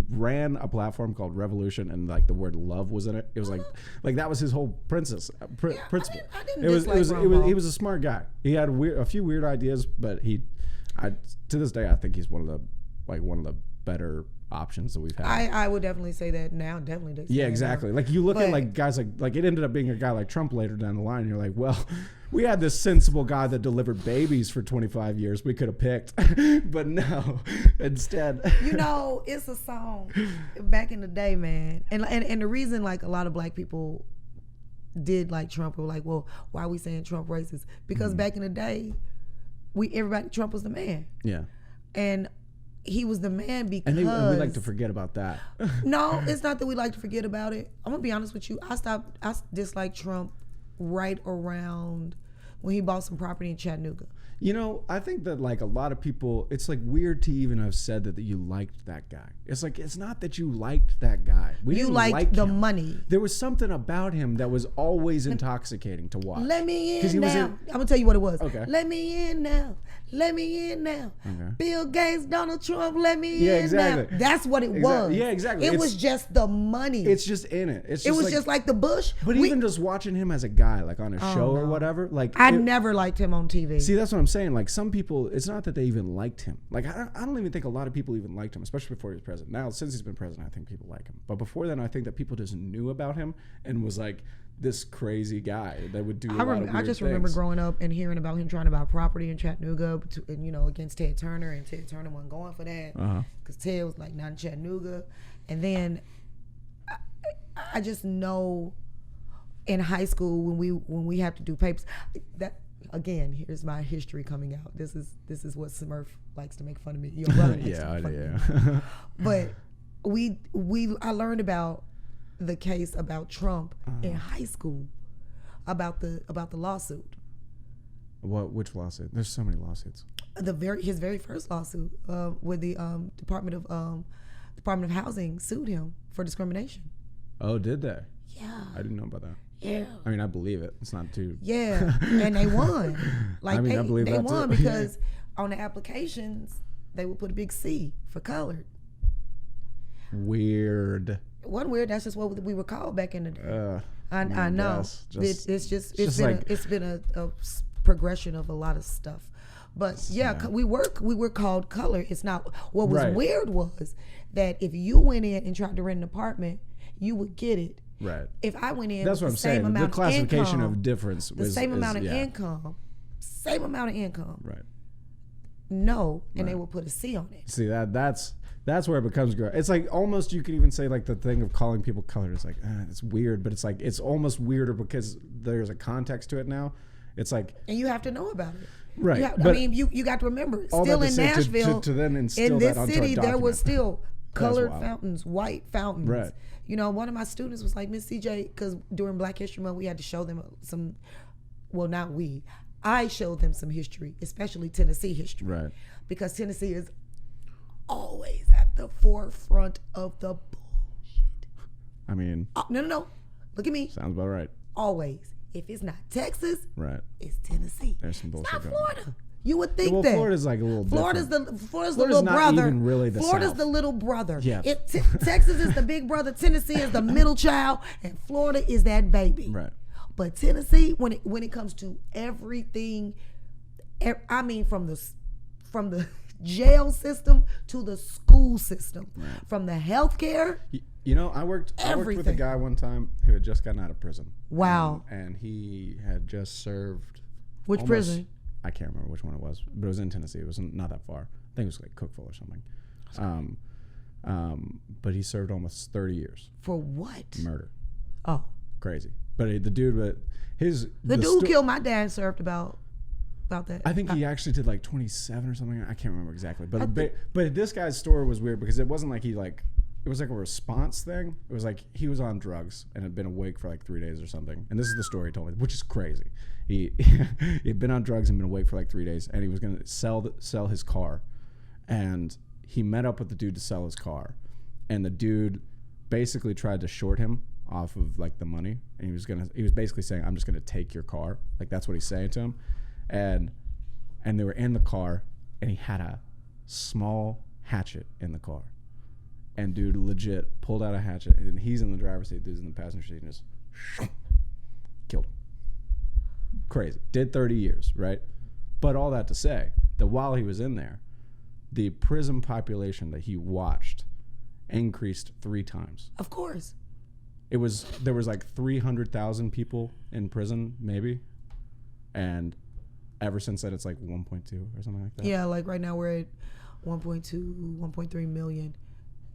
Speaker 2: ran a platform called Revolution, and like the word love was in it. It was like that was his whole principle.
Speaker 1: I didn't
Speaker 2: It was
Speaker 1: dislike Ron Paul.
Speaker 2: he was a smart guy. He had a few weird ideas, but to this day I think he's one of the better options that we've had.
Speaker 1: I would definitely say that now. Definitely. Say
Speaker 2: Yeah,
Speaker 1: that
Speaker 2: exactly.
Speaker 1: now.
Speaker 2: Like you look at
Speaker 1: But-
Speaker 2: like guys like it ended up being a guy like Trump later down the line. And you're like, well, we had this sensible guy that delivered babies for 25 years. We could have picked, but no. Instead,
Speaker 1: You know, it's a song back in the day, man. And the reason like a lot of black people did like Trump were like, well, why are we saying Trump racist? Because
Speaker 2: Mm-hmm.
Speaker 1: back in the day, Trump was the man,
Speaker 2: yeah.
Speaker 1: and he was the man because.
Speaker 2: And we like to forget about that.
Speaker 1: No, it's not that we like to forget about it. I'm gonna be honest with you. I disliked Trump right around when he bought some property in Chattanooga.
Speaker 2: You know, I think that like a lot of people, it's like weird to even have said that you liked that guy. It's like, it's not that you liked that guy.
Speaker 1: You
Speaker 2: didn't
Speaker 1: liked
Speaker 2: like
Speaker 1: the
Speaker 2: him.
Speaker 1: money.
Speaker 2: There was something about him that was always intoxicating to watch.
Speaker 1: Let me
Speaker 2: 'Cause he
Speaker 1: in
Speaker 2: was
Speaker 1: now. I'm gonna tell you what it was.
Speaker 2: Okay.
Speaker 1: Let me in now. Let me in now.
Speaker 2: Okay.
Speaker 1: Bill Gates, Donald Trump, let me
Speaker 2: Yeah,
Speaker 1: in
Speaker 2: exactly.
Speaker 1: now. That's what it was.
Speaker 2: Yeah, exactly.
Speaker 1: It
Speaker 2: It's-
Speaker 1: was just the money.
Speaker 2: It's just in it. It's
Speaker 1: it
Speaker 2: just
Speaker 1: was
Speaker 2: like,
Speaker 1: just like the Bush.
Speaker 2: But even just watching him as a guy, like on a show or
Speaker 1: no.
Speaker 2: whatever, like
Speaker 1: I never liked him on TV.
Speaker 2: See, that's what I'm saying. Like some people, it's not that they even liked him. Like I don't even think a lot of people even liked him, especially before he was president. Now, since he's been president, I think people like him. But before then, I think that people just knew about him and was like this crazy guy that would do.
Speaker 1: I just remember growing up and hearing about him trying to buy property in Chattanooga, against Ted Turner, and Ted Turner wasn't going for that because Ted was like not in Chattanooga. And then I just know in high school when we have to do papers, that again, here's my history coming out. This is what Smurf likes to make fun of me. Your brother likes to make fun of me. But I learned about the case about Trump in high school about the lawsuit.
Speaker 2: Which lawsuit? There's so many lawsuits.
Speaker 1: His very first lawsuit, where the Department of Housing sued him for discrimination.
Speaker 2: Oh, did they?
Speaker 1: Yeah.
Speaker 2: I didn't know about that.
Speaker 1: Yeah.
Speaker 2: I mean, I believe it. It's not too.
Speaker 1: Yeah, and they won. Like
Speaker 2: I mean, I believe
Speaker 1: they
Speaker 2: that
Speaker 1: won
Speaker 2: too.
Speaker 1: because on the applications they would put a big C for colored.
Speaker 2: Weird.
Speaker 1: Wasn't weird. That's just what we were called back in the day. I know.
Speaker 2: Guess.
Speaker 1: It's been a progression of a lot of stuff. But yeah, we were called color. It's not. What was weird was that if you went in and tried to rent an apartment, you would get it.
Speaker 2: Right.
Speaker 1: If I went in,
Speaker 2: that's
Speaker 1: with
Speaker 2: what I'm
Speaker 1: the same
Speaker 2: saying.
Speaker 1: amount
Speaker 2: The classification
Speaker 1: of, income,
Speaker 2: of difference was
Speaker 1: the same amount of
Speaker 2: yeah.
Speaker 1: income, same amount of income.
Speaker 2: Right.
Speaker 1: No, and they will put a C on it.
Speaker 2: See that's where it becomes gross. It's like almost you could even say like the thing of calling people colored. It's like it's weird, but it's like it's almost weirder because there's a context to it now. It's like
Speaker 1: and you have to know about it.
Speaker 2: Right.
Speaker 1: I mean, you got to remember, still in Nashville,
Speaker 2: to then instill
Speaker 1: in this
Speaker 2: that onto a
Speaker 1: document, there was
Speaker 2: document.
Speaker 1: still colored fountains, white fountains.
Speaker 2: Right.
Speaker 1: You know, one of my students was like, Miss CJ, because during Black History Month, we had to show them some, well, not we, I showed them some history, especially Tennessee history.
Speaker 2: Right.
Speaker 1: Because Tennessee is always at the forefront of the bullshit.
Speaker 2: I mean.
Speaker 1: No. Look at me.
Speaker 2: Sounds about right.
Speaker 1: Always. If it's not Texas,
Speaker 2: right,
Speaker 1: it's Tennessee.
Speaker 2: There's some bullshit.
Speaker 1: It's not Florida. You would think
Speaker 2: well,
Speaker 1: that.
Speaker 2: Florida's like a little
Speaker 1: Florida's
Speaker 2: different.
Speaker 1: Florida's the little
Speaker 2: not
Speaker 1: brother.
Speaker 2: Even really the
Speaker 1: Florida's
Speaker 2: South.
Speaker 1: the little brother.
Speaker 2: Yeah.
Speaker 1: Texas is the big brother. Tennessee is the middle child, and Florida is that baby.
Speaker 2: Right.
Speaker 1: But Tennessee, when it comes to everything, I mean, from the jail system to the school system, from the healthcare.
Speaker 2: You know, I worked with a guy one time who had just gotten out of prison.
Speaker 1: Wow.
Speaker 2: And he had just served.
Speaker 1: Which prison?
Speaker 2: I can't remember which one it was, but it was in Tennessee. It was not that far. I think it was like Cookville or something. But he served almost 30 years.
Speaker 1: For what?
Speaker 2: Murder.
Speaker 1: Oh.
Speaker 2: Crazy. But the dude,
Speaker 1: the dude who killed my dad served about that.
Speaker 2: I think he actually did like 27 or something. I can't remember exactly. But this guy's story was weird because it wasn't like it was like a response thing. It was like he was on drugs and had been awake for like 3 days or something. And this is the story he told me, which is crazy. He had been on drugs and been awake for like 3 days, and he was going to sell his car. And he met up with the dude to sell his car. And the dude basically tried to short him off of like the money. And he was basically saying, I'm just going to take your car. Like that's what he's saying to him. And they were in the car, and he had a small hatchet in the car. And dude legit pulled out a hatchet, and he's in the driver's seat, dude's in the passenger seat, and just killed him. Crazy. Did 30 years, right? But all that to say that while he was in there, the prison population that he watched increased 3 times.
Speaker 1: Of course.
Speaker 2: There was like 300,000 people in prison, maybe, and ever since then it's like 1.2 or something like that.
Speaker 1: Yeah, like right now we're at 1.2, 1.3 million.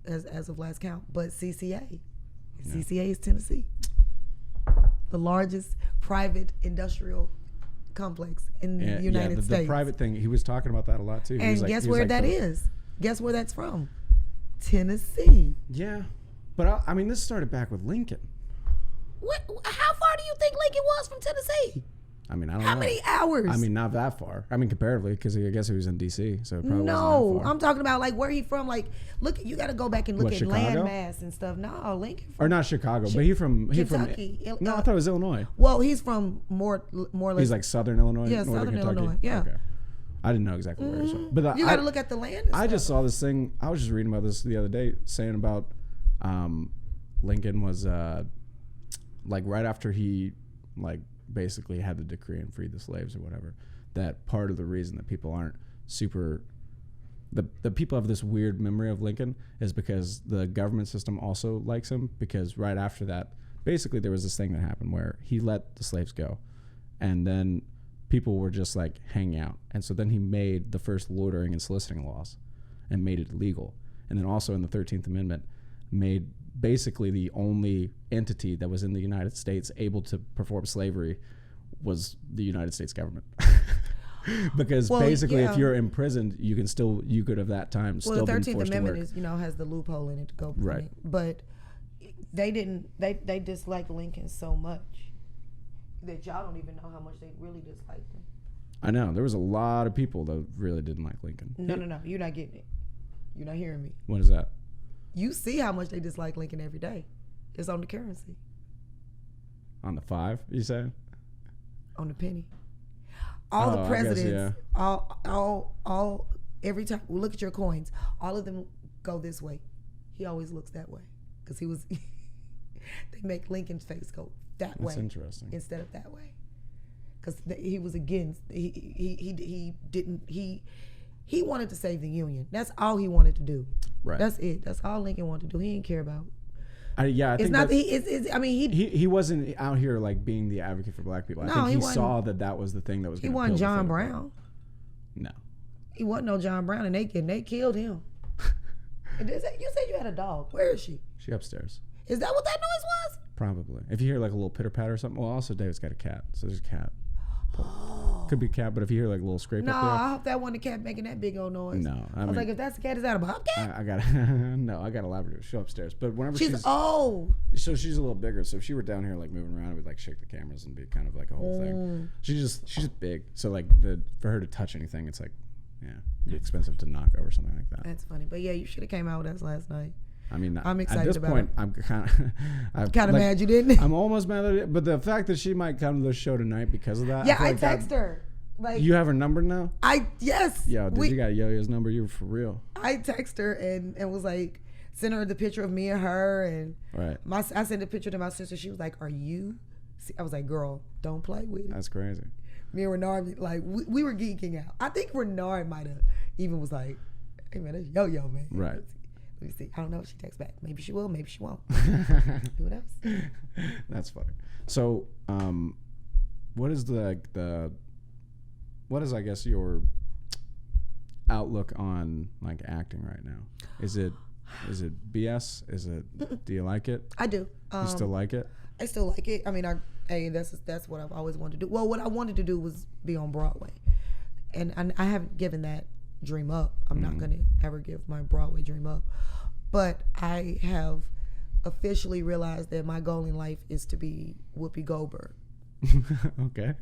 Speaker 1: As of last count, but CCA is Tennessee, the largest private industrial complex in the United States.
Speaker 2: The private thing, he was talking about that a lot too.
Speaker 1: And guess where that is? Guess where that's from? Tennessee.
Speaker 2: Yeah, but I mean, this started back with Lincoln.
Speaker 1: How far do you think Lincoln was from Tennessee?
Speaker 2: I mean, I don't know.
Speaker 1: How many hours?
Speaker 2: I mean, not that far. I mean, comparatively, because I guess he was in D.C., so it probably
Speaker 1: no,
Speaker 2: wasn't that far.
Speaker 1: I'm talking about like where he from. Like, look, you got to go back and look
Speaker 2: What,
Speaker 1: at
Speaker 2: Chicago?
Speaker 1: landmass and stuff. No, Lincoln.
Speaker 2: Or not Chicago, but he from
Speaker 1: Kentucky.
Speaker 2: No, I thought it was Illinois.
Speaker 1: Well, he's from more or less.
Speaker 2: He's like Southern Illinois.
Speaker 1: Yeah,
Speaker 2: Northern
Speaker 1: Southern
Speaker 2: Kentucky?
Speaker 1: Illinois, yeah.
Speaker 2: Okay. I didn't know exactly where he was from. But
Speaker 1: you got to look at the land. And
Speaker 2: I
Speaker 1: stuff.
Speaker 2: just saw this thing. I was just reading about this the other day, saying about Lincoln was like right after he like basically had the decree and freed the slaves or whatever. That part of the reason that people aren't super, the people have this weird memory of Lincoln is because the government system also likes him, because right after that, basically there was this thing that happened where he let the slaves go, and then people were just like hanging out, and so then he made the first loitering and soliciting laws and made it illegal, and then also in the 13th Amendment made basically the only entity that was in the United States able to perform slavery was the United States government. Because basically if you're imprisoned, you could have that time still been forced to work.
Speaker 1: Well, the 13th Amendment is, has the loophole in it to go from
Speaker 2: Right.
Speaker 1: it. But they disliked Lincoln so much that y'all don't even know how much they really disliked him.
Speaker 2: I know. There was a lot of people that really didn't like Lincoln.
Speaker 1: No. You're not getting it. You're not hearing me.
Speaker 2: What is that?
Speaker 1: You see how much they dislike Lincoln every day. It's on the currency.
Speaker 2: On the 5, you said?
Speaker 1: On the penny. All the presidents, all every time we look at your coins, all of them go this way. He always looks that way because he was. They make Lincoln's face go that way.
Speaker 2: That's interesting.
Speaker 1: Instead of that way, because he was against. He didn't. He wanted to save the Union. That's all he wanted to do.
Speaker 2: Right.
Speaker 1: That's it. That's all Lincoln wanted to do. He didn't care about.
Speaker 2: I think
Speaker 1: It's not.
Speaker 2: he wasn't out here like being the advocate for black people. I think he saw that was the thing that was.
Speaker 1: He wasn't John Brown.
Speaker 2: No.
Speaker 1: He wasn't no John Brown, and they killed him. You said you had a dog. Where is she?
Speaker 2: She upstairs.
Speaker 1: Is that what that noise was?
Speaker 2: Probably. If you hear like a little pitter patter or something. Well, also David's got a cat, so there's a cat. Could be a cat, but if you hear like a little scrape
Speaker 1: No,
Speaker 2: up there.
Speaker 1: I hope that wasn't the cat making that big old noise.
Speaker 2: No,
Speaker 1: I was like, if that's the cat, is that a bobcat?
Speaker 2: I got no. I got a Labrador. She's upstairs, but whenever
Speaker 1: She's old.
Speaker 2: So she's a little bigger. So if she were down here like moving around, it would like shake the cameras and be kind of like a whole thing. She's just big. So like for her to touch anything, it's like, it'd be expensive to knock over something like that.
Speaker 1: That's funny, but yeah, you should have came out with us last night.
Speaker 2: I mean,
Speaker 1: I'm excited
Speaker 2: at this
Speaker 1: about
Speaker 2: point,
Speaker 1: it.
Speaker 2: I'm
Speaker 1: Kind of mad you didn't.
Speaker 2: I'm almost mad at it, but the fact that she might come to the show tonight because of that.
Speaker 1: Yeah,
Speaker 2: feel
Speaker 1: I
Speaker 2: like
Speaker 1: text her. Like
Speaker 2: You have her number now?
Speaker 1: Yes.
Speaker 2: Yo, you got Yo-Yo's number? You for real?
Speaker 1: I text her and was like, sent her the picture of me and her, and
Speaker 2: Right.
Speaker 1: I sent a picture to my sister. She was like, "Are you?" I was like, "Girl, don't play with it."
Speaker 2: That's crazy.
Speaker 1: Me and Renard, like we were geeking out. I think Renard might have even was like, "Hey man, that's Yo-Yo, man."
Speaker 2: Right.
Speaker 1: Let me see. I don't know if she texts back. Maybe she will. Maybe she won't. Who knows?
Speaker 2: That's funny. So, what is what is I guess your outlook on like acting right now? Is it BS? Do you like it?
Speaker 1: I do.
Speaker 2: You still like it?
Speaker 1: I still like it. I mean, that's what I've always wanted to do. Well, what I wanted to do was be on Broadway, and I haven't given that dream up. I'm not going to ever give my Broadway dream up, but I have officially realized that my goal in life is to be Whoopi Goldberg.
Speaker 2: Okay.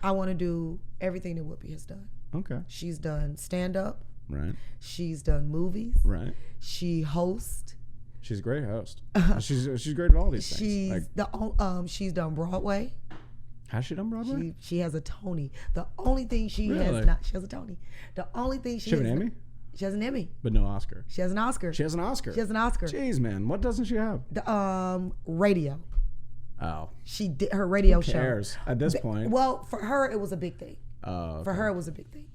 Speaker 1: I want to do everything that Whoopi has done.
Speaker 2: Okay.
Speaker 1: She's done stand-up.
Speaker 2: Right.
Speaker 1: She's done movies.
Speaker 2: Right.
Speaker 1: She hosts.
Speaker 2: She's a great host. She's great at all these things.
Speaker 1: She's done Broadway.
Speaker 2: Has she done Broadway?
Speaker 1: She has a Tony. The only thing she
Speaker 2: Really?
Speaker 1: has not, she has a Tony. The only thing she
Speaker 2: has
Speaker 1: has
Speaker 2: an Emmy?
Speaker 1: She has an Emmy.
Speaker 2: But no Oscar.
Speaker 1: She has an Oscar.
Speaker 2: She has an Oscar.
Speaker 1: She has an Oscar.
Speaker 2: Jeez, man, what doesn't she have?
Speaker 1: The radio.
Speaker 2: Oh.
Speaker 1: She did her radio
Speaker 2: Who cares at this point?
Speaker 1: Well, for her it was a big thing.
Speaker 2: Oh. Okay.
Speaker 1: For her it was a big thing.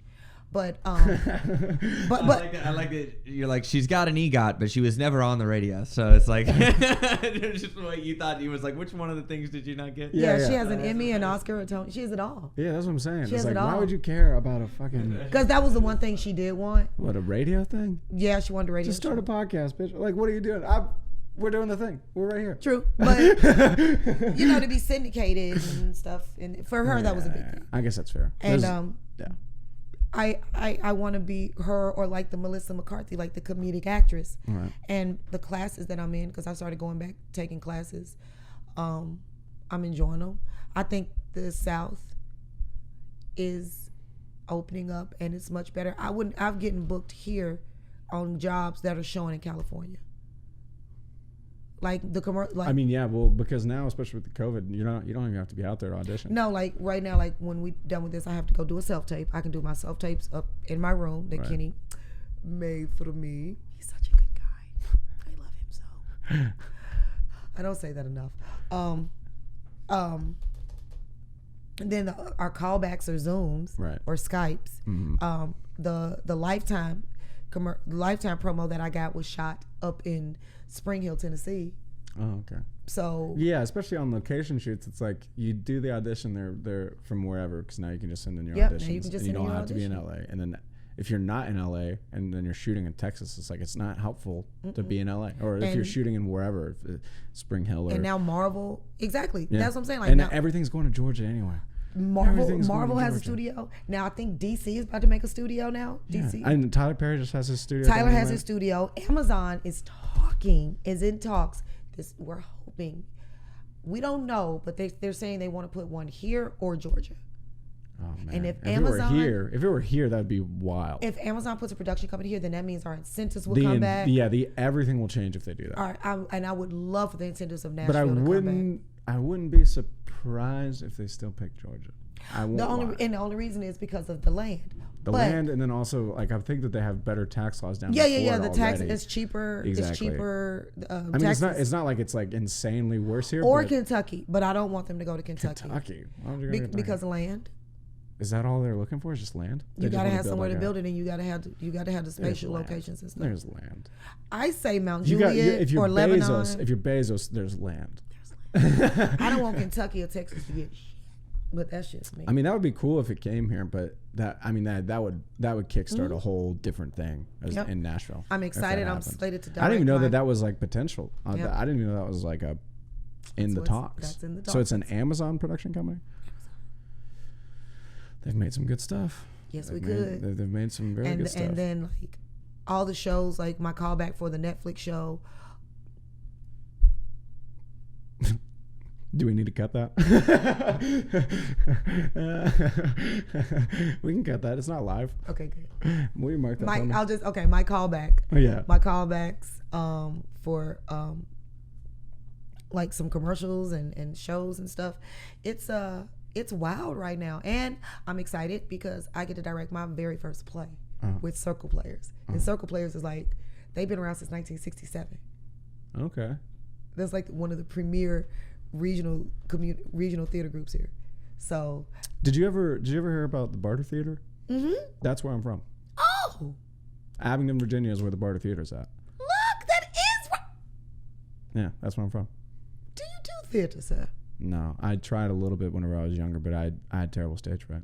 Speaker 1: But
Speaker 4: but I like that you're like, she's got an EGOT, but she was never on the radio. So it's like just what you thought. He was like, which one of the things did you not get?
Speaker 1: Yeah. She has an Emmy, an Oscar, a Tony. She has it all.
Speaker 2: Yeah, that's what I'm saying.
Speaker 1: She
Speaker 2: It's
Speaker 1: has
Speaker 2: like,
Speaker 1: it all.
Speaker 2: why would you care about a fucking
Speaker 1: Because that was the one thing she did want.
Speaker 2: what, a radio thing?
Speaker 1: Yeah, she wanted a radio.
Speaker 2: Just start
Speaker 1: show.
Speaker 2: a podcast, bitch. Like, what are you doing? We're doing the thing. We're right here.
Speaker 1: True, but to be syndicated and stuff, and for her that was a big thing.
Speaker 2: I guess that's fair.
Speaker 1: And
Speaker 2: yeah.
Speaker 1: I want to be her, or like the Melissa McCarthy, like the comedic actress.
Speaker 2: Right.
Speaker 1: And the classes that I'm in, because I started going back taking classes, I'm enjoying them. I think the South is opening up and it's much better. I'm getting booked here on jobs that are showing in California. Like the commercial. Like,
Speaker 2: I mean, yeah, well, because now, especially with the COVID, you don't even have to be out there to audition.
Speaker 1: No, like right now, like when we done with this, I have to go do a self-tape. I can do my self-tapes up in my room that Kenny made for me. He's such a good guy. I love him so. I don't say that enough. And then our callbacks are Zooms or Skypes.
Speaker 2: Mm-hmm.
Speaker 1: The Lifetime promo that I got was shot up in Spring Hill, Tennessee.
Speaker 2: Oh, okay.
Speaker 1: So
Speaker 2: yeah, especially on location shoots, it's like you do the audition they're from wherever, because now you can just send in your auditions.
Speaker 1: Now you can just
Speaker 2: and you
Speaker 1: send in
Speaker 2: don't
Speaker 1: your
Speaker 2: have to be in
Speaker 1: audition.
Speaker 2: LA. And then if you're not in LA and then you're shooting in Texas, it's like it's not helpful to be in LA. Or if you're shooting in wherever, Spring Hill or
Speaker 1: and now Marvel, exactly.
Speaker 2: Yeah.
Speaker 1: That's what I'm saying. Like
Speaker 2: and
Speaker 1: now,
Speaker 2: everything's going to Georgia anyway.
Speaker 1: Marvel has a studio. Now I think DC is about to make a studio now. DC.
Speaker 2: Yeah. And Tyler Perry just has his studio.
Speaker 1: Tyler has his studio. Amazon is in talks. We're hoping. We don't know, but they're saying they want to put one here or Georgia.
Speaker 2: Oh man!
Speaker 1: And if
Speaker 2: it were here, that'd be wild.
Speaker 1: If Amazon puts a production company here, then that means our incentives will come back.
Speaker 2: Yeah, everything will change if they do that.
Speaker 1: All right, and I would love for the incentives of Nashville
Speaker 2: but I wouldn't be surprised if they still pick Georgia. I won't.
Speaker 1: The only reason is because of the land.
Speaker 2: Land, and then also like I think that they have better tax laws down.
Speaker 1: Yeah. The tax
Speaker 2: already.
Speaker 1: is cheaper.
Speaker 2: Exactly.
Speaker 1: It's cheaper.
Speaker 2: I mean, it's not like it's like insanely worse here.
Speaker 1: Or Kentucky, but I don't want them to go to Kentucky.
Speaker 2: Why would you go to Kentucky?
Speaker 1: Because land.
Speaker 2: Is that all they're looking for? Is just land?
Speaker 1: You gotta have somewhere to build it, and you gotta have the spatial locations and stuff.
Speaker 2: There's land.
Speaker 1: I say Mount Juliet or Lebanon.
Speaker 2: If you're Bezos, there's land.
Speaker 1: I don't want Kentucky or Texas to get shit, but that's just me.
Speaker 2: I mean, that would be cool if it came here, but that would kickstart a whole different thing in Nashville.
Speaker 1: I'm excited. I'm slated to direct.
Speaker 2: I didn't even know that was like potential. I didn't even know that was like in the talks.
Speaker 1: That's in the talks.
Speaker 2: So it's an Amazon production company. They've made some good stuff.
Speaker 1: Yes, we could.
Speaker 2: They've made some very good stuff.
Speaker 1: And then like all the shows, like my callback for the Netflix show.
Speaker 2: Do we need to cut that? We can cut that. It's not live.
Speaker 1: Okay, good.
Speaker 2: We mark that.
Speaker 1: My callback.
Speaker 2: Oh, yeah.
Speaker 1: My callbacks for like some commercials and shows and stuff. It's wild right now, and I'm excited because I get to direct my very first play with Circle Players. And Circle Players is like, they've been around since 1967.
Speaker 2: Okay.
Speaker 1: That's like one of the premier regional theater groups here. So,
Speaker 2: did you ever hear about the Barter Theater?
Speaker 1: Mm-hmm.
Speaker 2: That's where I'm from.
Speaker 1: Oh,
Speaker 2: Abingdon, Virginia is where the Barter Theater's at.
Speaker 1: look, that is right.
Speaker 2: Yeah, that's where I'm from.
Speaker 1: Do you do theater, sir?
Speaker 2: No, I tried a little bit whenever I was younger, but I had terrible stage fright.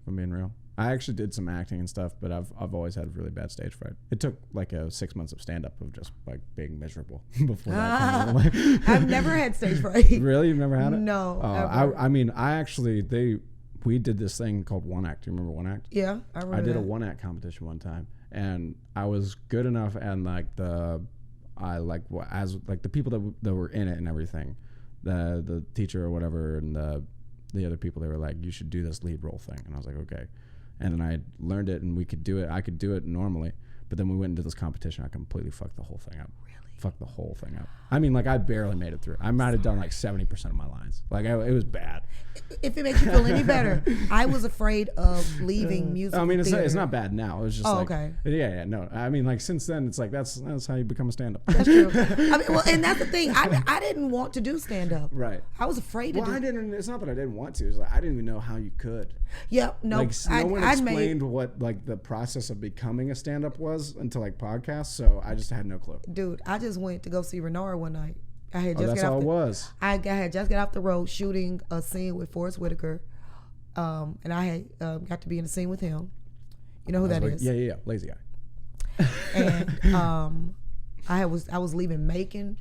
Speaker 2: If I'm being real, I actually did some acting and stuff, but I've always had really bad stage fright. It took like 6 months of stand up of just like being miserable before that.
Speaker 1: I've never had stage fright.
Speaker 2: Really, you've never had it?
Speaker 1: No.
Speaker 2: I mean, we did this thing called One Act. Do you remember One Act?
Speaker 1: Yeah, I remember.
Speaker 2: I did a One Act competition one time, and I was good enough, and the people that were in it and everything. The teacher or whatever and the other people, they were like, you should do this lead role thing, and I was like, okay. And then I learned it, and we could do it. I could do it normally, but then we went into this competition. I completely fucked the whole thing up. Really? Fucked the whole thing up. I mean, like I barely made it through. I might have done like 70% of my lines. Like it was bad.
Speaker 1: If it makes you feel any better, I was afraid of leaving music.
Speaker 2: I mean, it's not bad now. It was just
Speaker 1: okay.
Speaker 2: Yeah, no. I mean, like since then, it's like that's how you become a stand-up.
Speaker 1: That's true. I mean, well, and that's the thing. I didn't want to do stand-up.
Speaker 2: Right.
Speaker 1: I was afraid to do.
Speaker 2: Well, I didn't. It's not that I didn't want to. It's like I didn't even know how you could.
Speaker 1: Yeah, no.
Speaker 2: Like no one explained what like the process of becoming a stand-up was until like podcasts. So I just had no clue.
Speaker 1: Dude, I just went to go see Renard one night. I had just
Speaker 2: that's
Speaker 1: got
Speaker 2: all
Speaker 1: off
Speaker 2: it was.
Speaker 1: I had just got off the road shooting a scene with Forrest Whitaker, and I had got to be in a scene with him. You know who that is?
Speaker 2: Yeah. Lazy guy.
Speaker 1: And I was leaving Macon,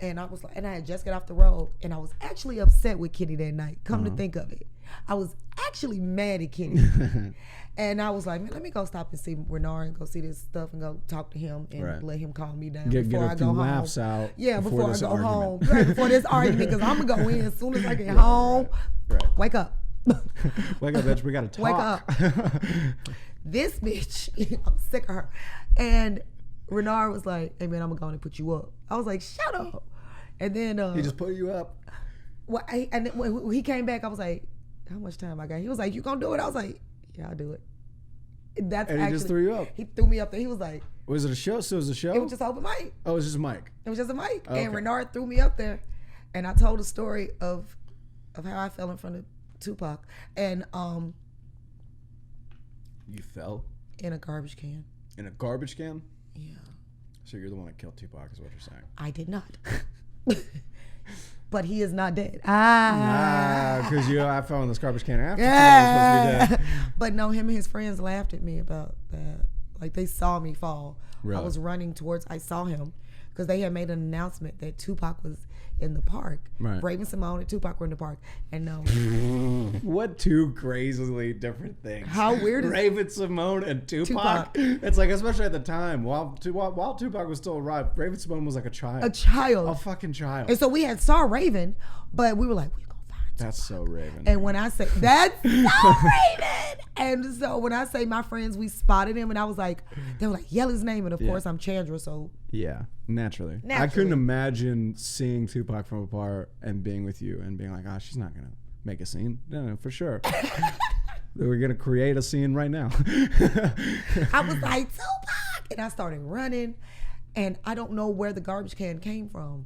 Speaker 1: and I had just got off the road, and I was actually upset with Kenny that night. Come to think of it, I was actually mad at Kenny. And I was like, man, let me go stop and see Renard and go see this stuff and go talk to him and let him calm me down before I go home.
Speaker 2: Laughs out.
Speaker 1: Yeah, before I go home. Right, before this argument, because I'm going to go in as soon as I get home.
Speaker 2: Right.
Speaker 1: Wake up.
Speaker 2: Wake up, bitch. We got to talk.
Speaker 1: Wake up. This bitch, I'm sick of her. And Renard was like, hey, man, I'm going to go and put you up. I was like, shut up. And then...
Speaker 2: He just put you up.
Speaker 1: Well, and then when he came back, I was like, how much time I got? He was like, you going to do it? I was like, yeah, I'll do it. And
Speaker 2: he just threw you up.
Speaker 1: He threw me up there. He was like...
Speaker 2: Was it a show? So it was a show?
Speaker 1: It was just open mic.
Speaker 2: Oh, it was just a mic.
Speaker 1: It was just a mic.
Speaker 2: Okay.
Speaker 1: And Renard threw me up there. And I told a story of how I fell in front of Tupac. And
Speaker 2: You fell?
Speaker 1: in a garbage can.
Speaker 2: In a garbage can?
Speaker 1: Yeah.
Speaker 2: So you're the one that killed Tupac is what you're saying.
Speaker 1: I did not. But he is not dead.
Speaker 2: Because I fell in this garbage can after Tupac was supposed to be dead.
Speaker 1: But no, him and his friends laughed at me about that. Like, they saw me fall.
Speaker 2: Really?
Speaker 1: I was running towards, I saw him because they had made an announcement that Tupac was in the park.
Speaker 2: Right.
Speaker 1: Raven Simone and Tupac were in the park. And
Speaker 2: What two crazily different things.
Speaker 1: How weird is
Speaker 2: Raven Simone and Tupac? It's like, especially at the time, while Tupac was still alive, Raven Simone was like a child.
Speaker 1: a child.
Speaker 2: A fucking child.
Speaker 1: And so we had saw Raven, but we were like, we're going to find Tupac.
Speaker 2: That's so Raven.
Speaker 1: And when I say, that's so Raven. And so when I say my friends, we spotted him, and I was like, they were like, yell his name. And of course, I'm Chandra, so.
Speaker 2: Yeah, naturally. I couldn't imagine seeing Tupac from afar and being with you and being like, she's not going to make a scene. No, for sure. We're going to create a scene right now.
Speaker 1: I was like, Tupac! And I started running, and I don't know where the garbage can came from,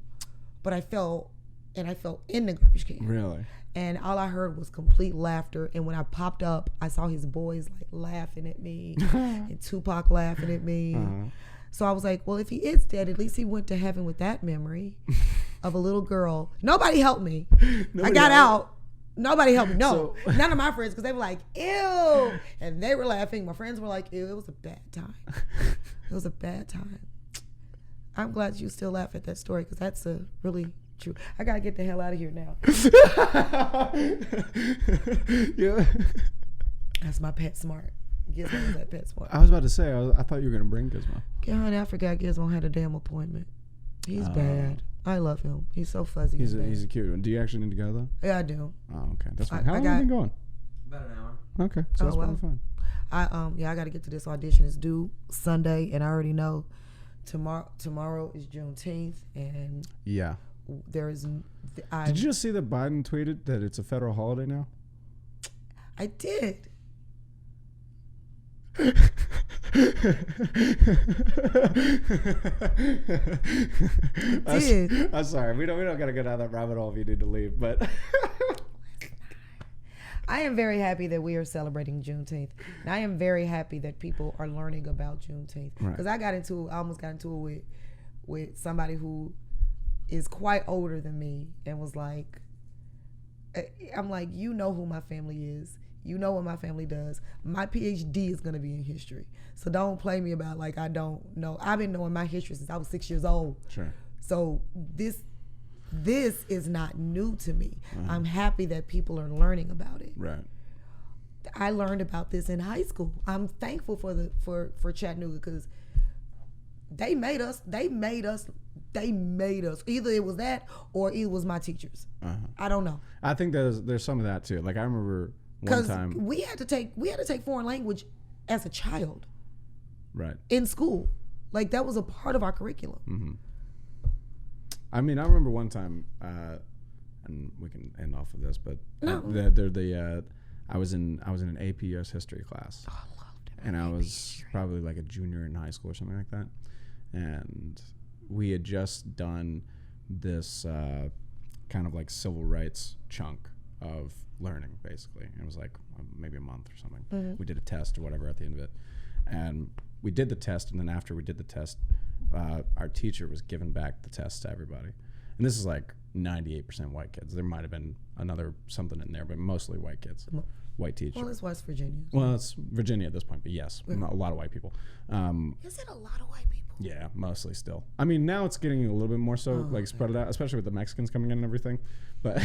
Speaker 1: but I fell in the garbage can.
Speaker 2: Really?
Speaker 1: And all I heard was complete laughter. And when I popped up, I saw his boys like laughing at me and Tupac laughing at me. So I was like, well, if he is dead, at least he went to heaven with that memory of a little girl. Nobody helped me. I got out. Nobody helped me. No, none of my friends, because they were like, ew. And they were laughing. My friends were like, ew. It was a bad time. It was a bad time. I'm glad you still laugh at that story, because that's a really true. I got to get the hell out of here now.
Speaker 2: Yeah.
Speaker 1: That's my pet smart. Gizmo is that pet smart.
Speaker 2: I was about to say, I thought you were going to bring Gizmo.
Speaker 1: Yeah, honey, I forgot Gizmo had a damn appointment. He's bad. I love him. He's so fuzzy.
Speaker 2: He's a cute one. Do you actually need to go, though?
Speaker 1: Yeah, I do.
Speaker 2: Oh, okay. That's fine. How long have you been going?
Speaker 4: About an hour.
Speaker 2: Okay, so that's probably fine.
Speaker 1: I got to get to this audition. It's due Sunday, and I already know tomorrow is Juneteenth, and
Speaker 2: Yeah.
Speaker 1: there is.
Speaker 2: Did you just see that Biden tweeted that it's a federal holiday now?
Speaker 1: I did.
Speaker 2: I'm sorry. We don't gotta go down that rabbit hole if you need to leave, but
Speaker 1: I am very happy that we are celebrating Juneteenth. And I am very happy that people are learning about Juneteenth. Because I almost got into it with somebody who is quite older than me and was like, I'm like, you know who my family is. You know what my family does. My PhD is going to be in history. So don't play me about like I don't know. I've been knowing my history since I was 6 years old.
Speaker 2: Sure.
Speaker 1: So this is not new to me. I'm happy that people are learning about it.
Speaker 2: Right.
Speaker 1: I learned about this in high school. I'm thankful for Chattanooga, because they made us. Either it was that or it was my teachers. I don't know.
Speaker 2: I think there's some of that too. Like I remember one time
Speaker 1: we had to take foreign language as a child.
Speaker 2: Right.
Speaker 1: In school. Like that was a part of our curriculum.
Speaker 2: Mm-hmm. I mean, I remember one time, and we can end off of this, but I was in an AP US history class.
Speaker 1: Oh, I loved it.
Speaker 2: And I was probably like a junior in high school or something like that. And we had just done this kind of like civil rights chunk of learning, basically. It was like maybe a month or something. Mm-hmm. We did a test or whatever at the end of it. And we did the test, and then after we did the test, our teacher was giving back the test to everybody. And this is like 98% white kids. There might have been another something in there, but mostly white kids. White teacher.
Speaker 1: Well, it's West Virginia.
Speaker 2: Well, it's Virginia at this point, but yes, a lot of white people.
Speaker 1: Is it a lot of white people?
Speaker 2: Yeah, mostly still. I mean, now it's getting a little bit more so, spread it out, especially with the Mexicans coming in and everything. But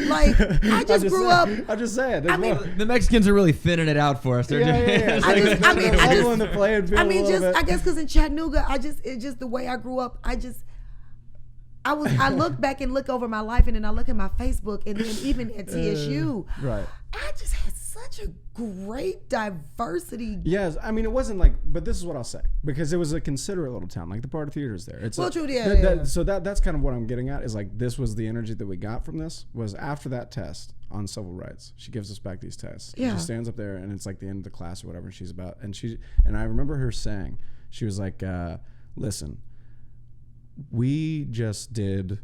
Speaker 1: like, I just grew up.
Speaker 2: I'm just saying.
Speaker 4: I mean, the Mexicans are really thinning it out for us. They're
Speaker 1: I guess because in Chattanooga, it's just the way I grew up. I look back and look over my life, and then I look at my Facebook, and then even at TSU,
Speaker 2: Right.
Speaker 1: I just had such a great diversity.
Speaker 2: Yes, I mean, it wasn't like, but this is what I'll say, because it was a considerate little town, like the part of theater's there. It's
Speaker 1: Well,
Speaker 2: like,
Speaker 1: true, yeah.
Speaker 2: So that's kind of what I'm getting at, is like, this was the energy that we got from this, was after that test on civil rights, she gives us back these tests.
Speaker 1: Yeah.
Speaker 2: She stands up there, and it's like the end of the class or whatever, and I remember her saying, she was like, listen, we just did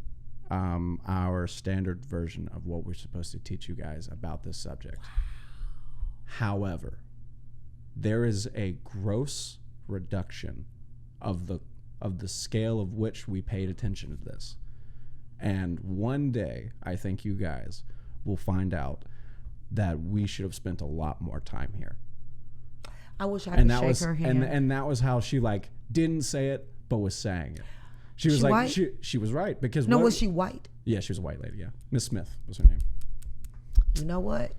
Speaker 2: our standard version of what we're supposed to teach you guys about this subject. However, there is a gross reduction of the scale of which we paid attention to this. And one day, I think you guys will find out that we should have spent a lot more time here.
Speaker 1: I wish I could shake her hand.
Speaker 2: And that was how she like didn't say it, but was saying it. She was like,
Speaker 1: white?
Speaker 2: she was right, because
Speaker 1: No, was she white?
Speaker 2: Yeah, she was a white lady. Yeah, Miss Smith was her name.
Speaker 1: You know what?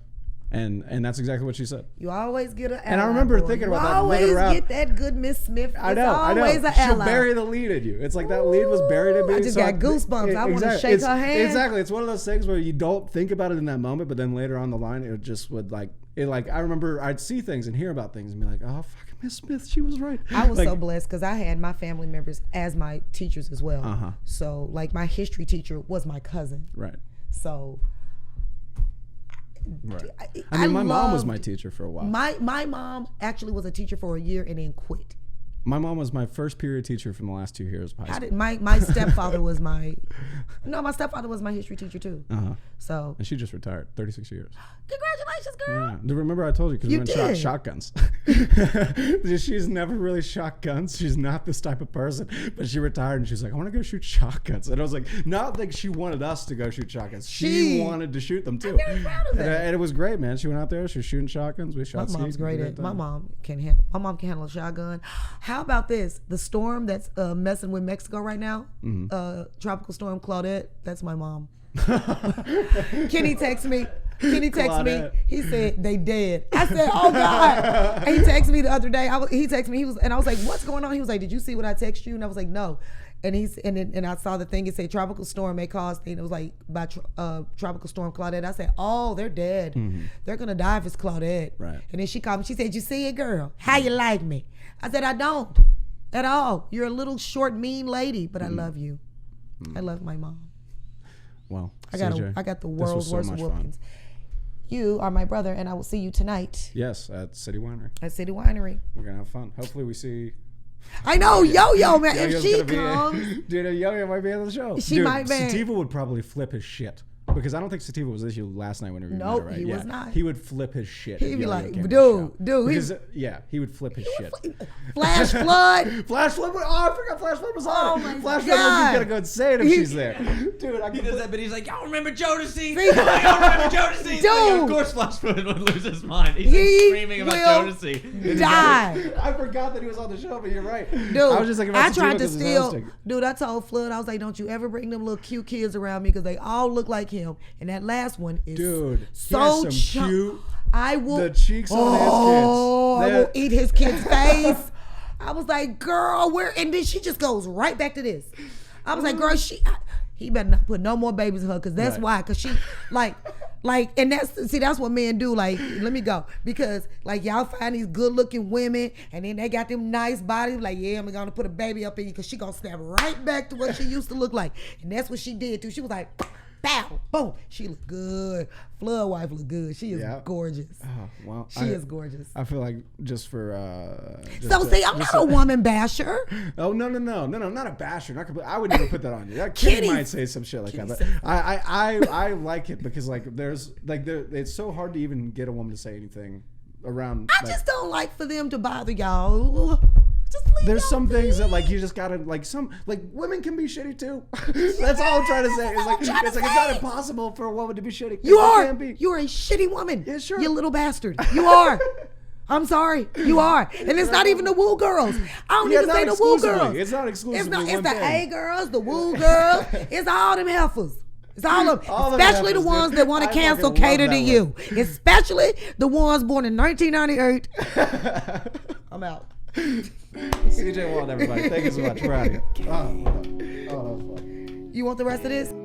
Speaker 2: And that's exactly what she said.
Speaker 1: You always get an ally.
Speaker 2: And I remember
Speaker 1: boy.
Speaker 2: thinking
Speaker 1: You
Speaker 2: about that.
Speaker 1: always
Speaker 2: around.
Speaker 1: get that good Miss Smith.
Speaker 2: I
Speaker 1: It's
Speaker 2: know.
Speaker 1: always an
Speaker 2: She'll
Speaker 1: ally.
Speaker 2: bury the lead in you. It's like that lead was buried in me.
Speaker 1: I just got goosebumps. I want to shake her hand.
Speaker 2: Exactly. It's one of those things where you don't think about it in that moment, but then later on the line, it just would like it. Like I remember, I'd see things and hear about things and be like, "Oh, fucking Miss Smith, she was right."
Speaker 1: I was
Speaker 2: like,
Speaker 1: so blessed because I had my family members as my teachers as well.
Speaker 2: Uh-huh.
Speaker 1: So like my history teacher was my cousin.
Speaker 2: right.
Speaker 1: So
Speaker 2: Right. I mean, my mom was my teacher for a while.
Speaker 1: My mom actually was a teacher for a year and then quit.
Speaker 2: My mom was my first period teacher from the last 2 years of high
Speaker 1: How
Speaker 2: school.
Speaker 1: did my stepfather was my history teacher too.
Speaker 2: Uh-huh.
Speaker 1: So
Speaker 2: And she just retired, 36 years.
Speaker 1: congratulations, girl.
Speaker 2: Yeah. Do you remember I told you, because we
Speaker 1: You
Speaker 2: went shot
Speaker 1: did.
Speaker 2: shotguns. She's never really shot guns. She's not this type of person. But she retired and she's like, I want to go shoot shotguns. And I was like, not like she wanted us to go shoot shotguns. She wanted to shoot them too.
Speaker 1: I'm very proud of that.
Speaker 2: And it was great, man. She went out there. She was shooting shotguns. We
Speaker 1: My
Speaker 2: shot
Speaker 1: mom's
Speaker 2: seeds.
Speaker 1: great
Speaker 2: We
Speaker 1: at.
Speaker 2: did
Speaker 1: My
Speaker 2: that.
Speaker 1: mom can handle a shotgun. How about this? The storm that's messing with Mexico right now, tropical storm Claudette. That's my mom. Kenny texts me.
Speaker 2: Claudette.
Speaker 1: He said they dead. I said, oh God. And he texted me the other day. He texted me. I was like, what's going on? He was like, did you see what I text you? And I was like, no. And and I saw the thing. It said tropical storm may cause. And it was like by tropical storm Claudette. I said, oh, they're dead. They're gonna die if it's Claudette.
Speaker 2: Right.
Speaker 1: And then she called me. She said, you see it, girl? How you like me? I said, I don't at all. You're a little short, mean lady, but I love you. I love my mom.
Speaker 2: Well,
Speaker 1: I
Speaker 2: CJ,
Speaker 1: got the
Speaker 2: this
Speaker 1: world's
Speaker 2: was so
Speaker 1: worst
Speaker 2: much
Speaker 1: whoopings. You are my brother, and I will see you tonight
Speaker 2: Yes, at City Winery.
Speaker 1: at City Winery.
Speaker 2: We're going to have fun. Hopefully we see...
Speaker 1: I know, Yo-Yo, man.
Speaker 2: Yo-Yo's
Speaker 1: If she
Speaker 2: gonna be-
Speaker 1: comes,
Speaker 2: Dude, Yo-Yo might be on the show.
Speaker 1: She
Speaker 2: Dude,
Speaker 1: might be.
Speaker 2: Sativa would probably flip his shit. Because I don't think Sativa was with you last night whenever you
Speaker 1: Nope,
Speaker 2: met her, right?
Speaker 1: he
Speaker 2: Yeah.
Speaker 1: was not.
Speaker 2: He would flip his shit.
Speaker 1: He'd
Speaker 2: if
Speaker 1: be
Speaker 2: Yo-Yo
Speaker 1: like,
Speaker 2: came to the
Speaker 1: dude,
Speaker 2: show.
Speaker 1: he-
Speaker 2: Because, he would flip his shit.
Speaker 1: Flash flood.
Speaker 2: Flash Flood? Oh, I forgot Flash Flood was on
Speaker 1: Oh
Speaker 2: it.
Speaker 1: my
Speaker 2: Flash Flood
Speaker 1: God.
Speaker 2: is going to go insane if she's there. Dude, I
Speaker 4: He
Speaker 2: can
Speaker 4: does that, but he's like, y'all remember Jodeci?
Speaker 1: See?
Speaker 4: Y'all remember Jodeci?
Speaker 1: Dude.
Speaker 4: Of course Flash Flood would lose his mind. He's
Speaker 1: He
Speaker 4: screaming about
Speaker 1: will
Speaker 4: Jodeci.
Speaker 1: die.
Speaker 2: I forgot that he was on the show, but you're right.
Speaker 1: Dude,
Speaker 2: I was just thinking about
Speaker 1: I tried to
Speaker 2: Sativa 'cause he's
Speaker 1: steal.
Speaker 2: hosting.
Speaker 1: Dude, I told Flood, I was like, don't you ever bring them little cute kids around me because they all look like him. And that last one is
Speaker 2: Dude, he
Speaker 1: so
Speaker 2: has some cute...
Speaker 1: I will.
Speaker 2: The cheeks on his kids.
Speaker 1: I will
Speaker 2: They're-
Speaker 1: eat his kid's face. I was like, girl, where? And then she just goes right back to this. I was like, girl, he better not put no more babies in her, because that's
Speaker 2: Right.
Speaker 1: why. Because she, like, and that's what men do. Like, let me go. Because, like, y'all find these good looking women, and then they got them nice bodies. Like, yeah, I'm going to put a baby up in you, because she going to snap right back to what she used to look like. And that's what she did, too. She was like, bow, boom. She looked good. Flood wife looked good. She is
Speaker 2: Yeah.
Speaker 1: gorgeous.
Speaker 2: Oh, well,
Speaker 1: She is gorgeous.
Speaker 2: I feel like just for
Speaker 1: So see, I'm not a woman basher.
Speaker 2: Oh no, not a basher. Not complete, I would never put that on you. That Kitty
Speaker 1: Kitty-
Speaker 2: might say some shit like that,
Speaker 1: Kitty
Speaker 2: but
Speaker 1: says
Speaker 2: I like it because like there's like it's so hard to even get a woman to say anything around.
Speaker 1: I
Speaker 2: like,
Speaker 1: just don't like for them to bother y'all. Just leave
Speaker 2: there's
Speaker 1: y'all
Speaker 2: some things that
Speaker 1: be.
Speaker 2: like you just gotta like women can be shitty too. That's all I'm trying to say. It's like it's not impossible for a woman to be shitty.
Speaker 1: You
Speaker 2: They
Speaker 1: are.
Speaker 2: can be.
Speaker 1: You're a shitty woman.
Speaker 2: Yeah, sure.
Speaker 1: You little bastard. You are. I'm sorry. You are. And it's not even the woo girls. I don't
Speaker 2: Yeah,
Speaker 1: even
Speaker 2: not
Speaker 1: say the woo
Speaker 2: exclusively.
Speaker 1: girls.
Speaker 2: It's not exclusively
Speaker 1: It's
Speaker 2: one
Speaker 1: the
Speaker 2: thing.
Speaker 1: A girls, the woo girls. It's all them heifers. It's all of them.
Speaker 2: All them
Speaker 1: Especially the
Speaker 2: heifers,
Speaker 1: ones
Speaker 2: dude.
Speaker 1: that want
Speaker 2: I
Speaker 1: to cancel
Speaker 2: fucking love
Speaker 1: cater to
Speaker 2: that
Speaker 1: you. Especially the ones born in 1998. I'm out.
Speaker 2: CJ Walton, everybody. Thank you so much. We're out of here. Oh, that was fun.
Speaker 1: You want the rest of this?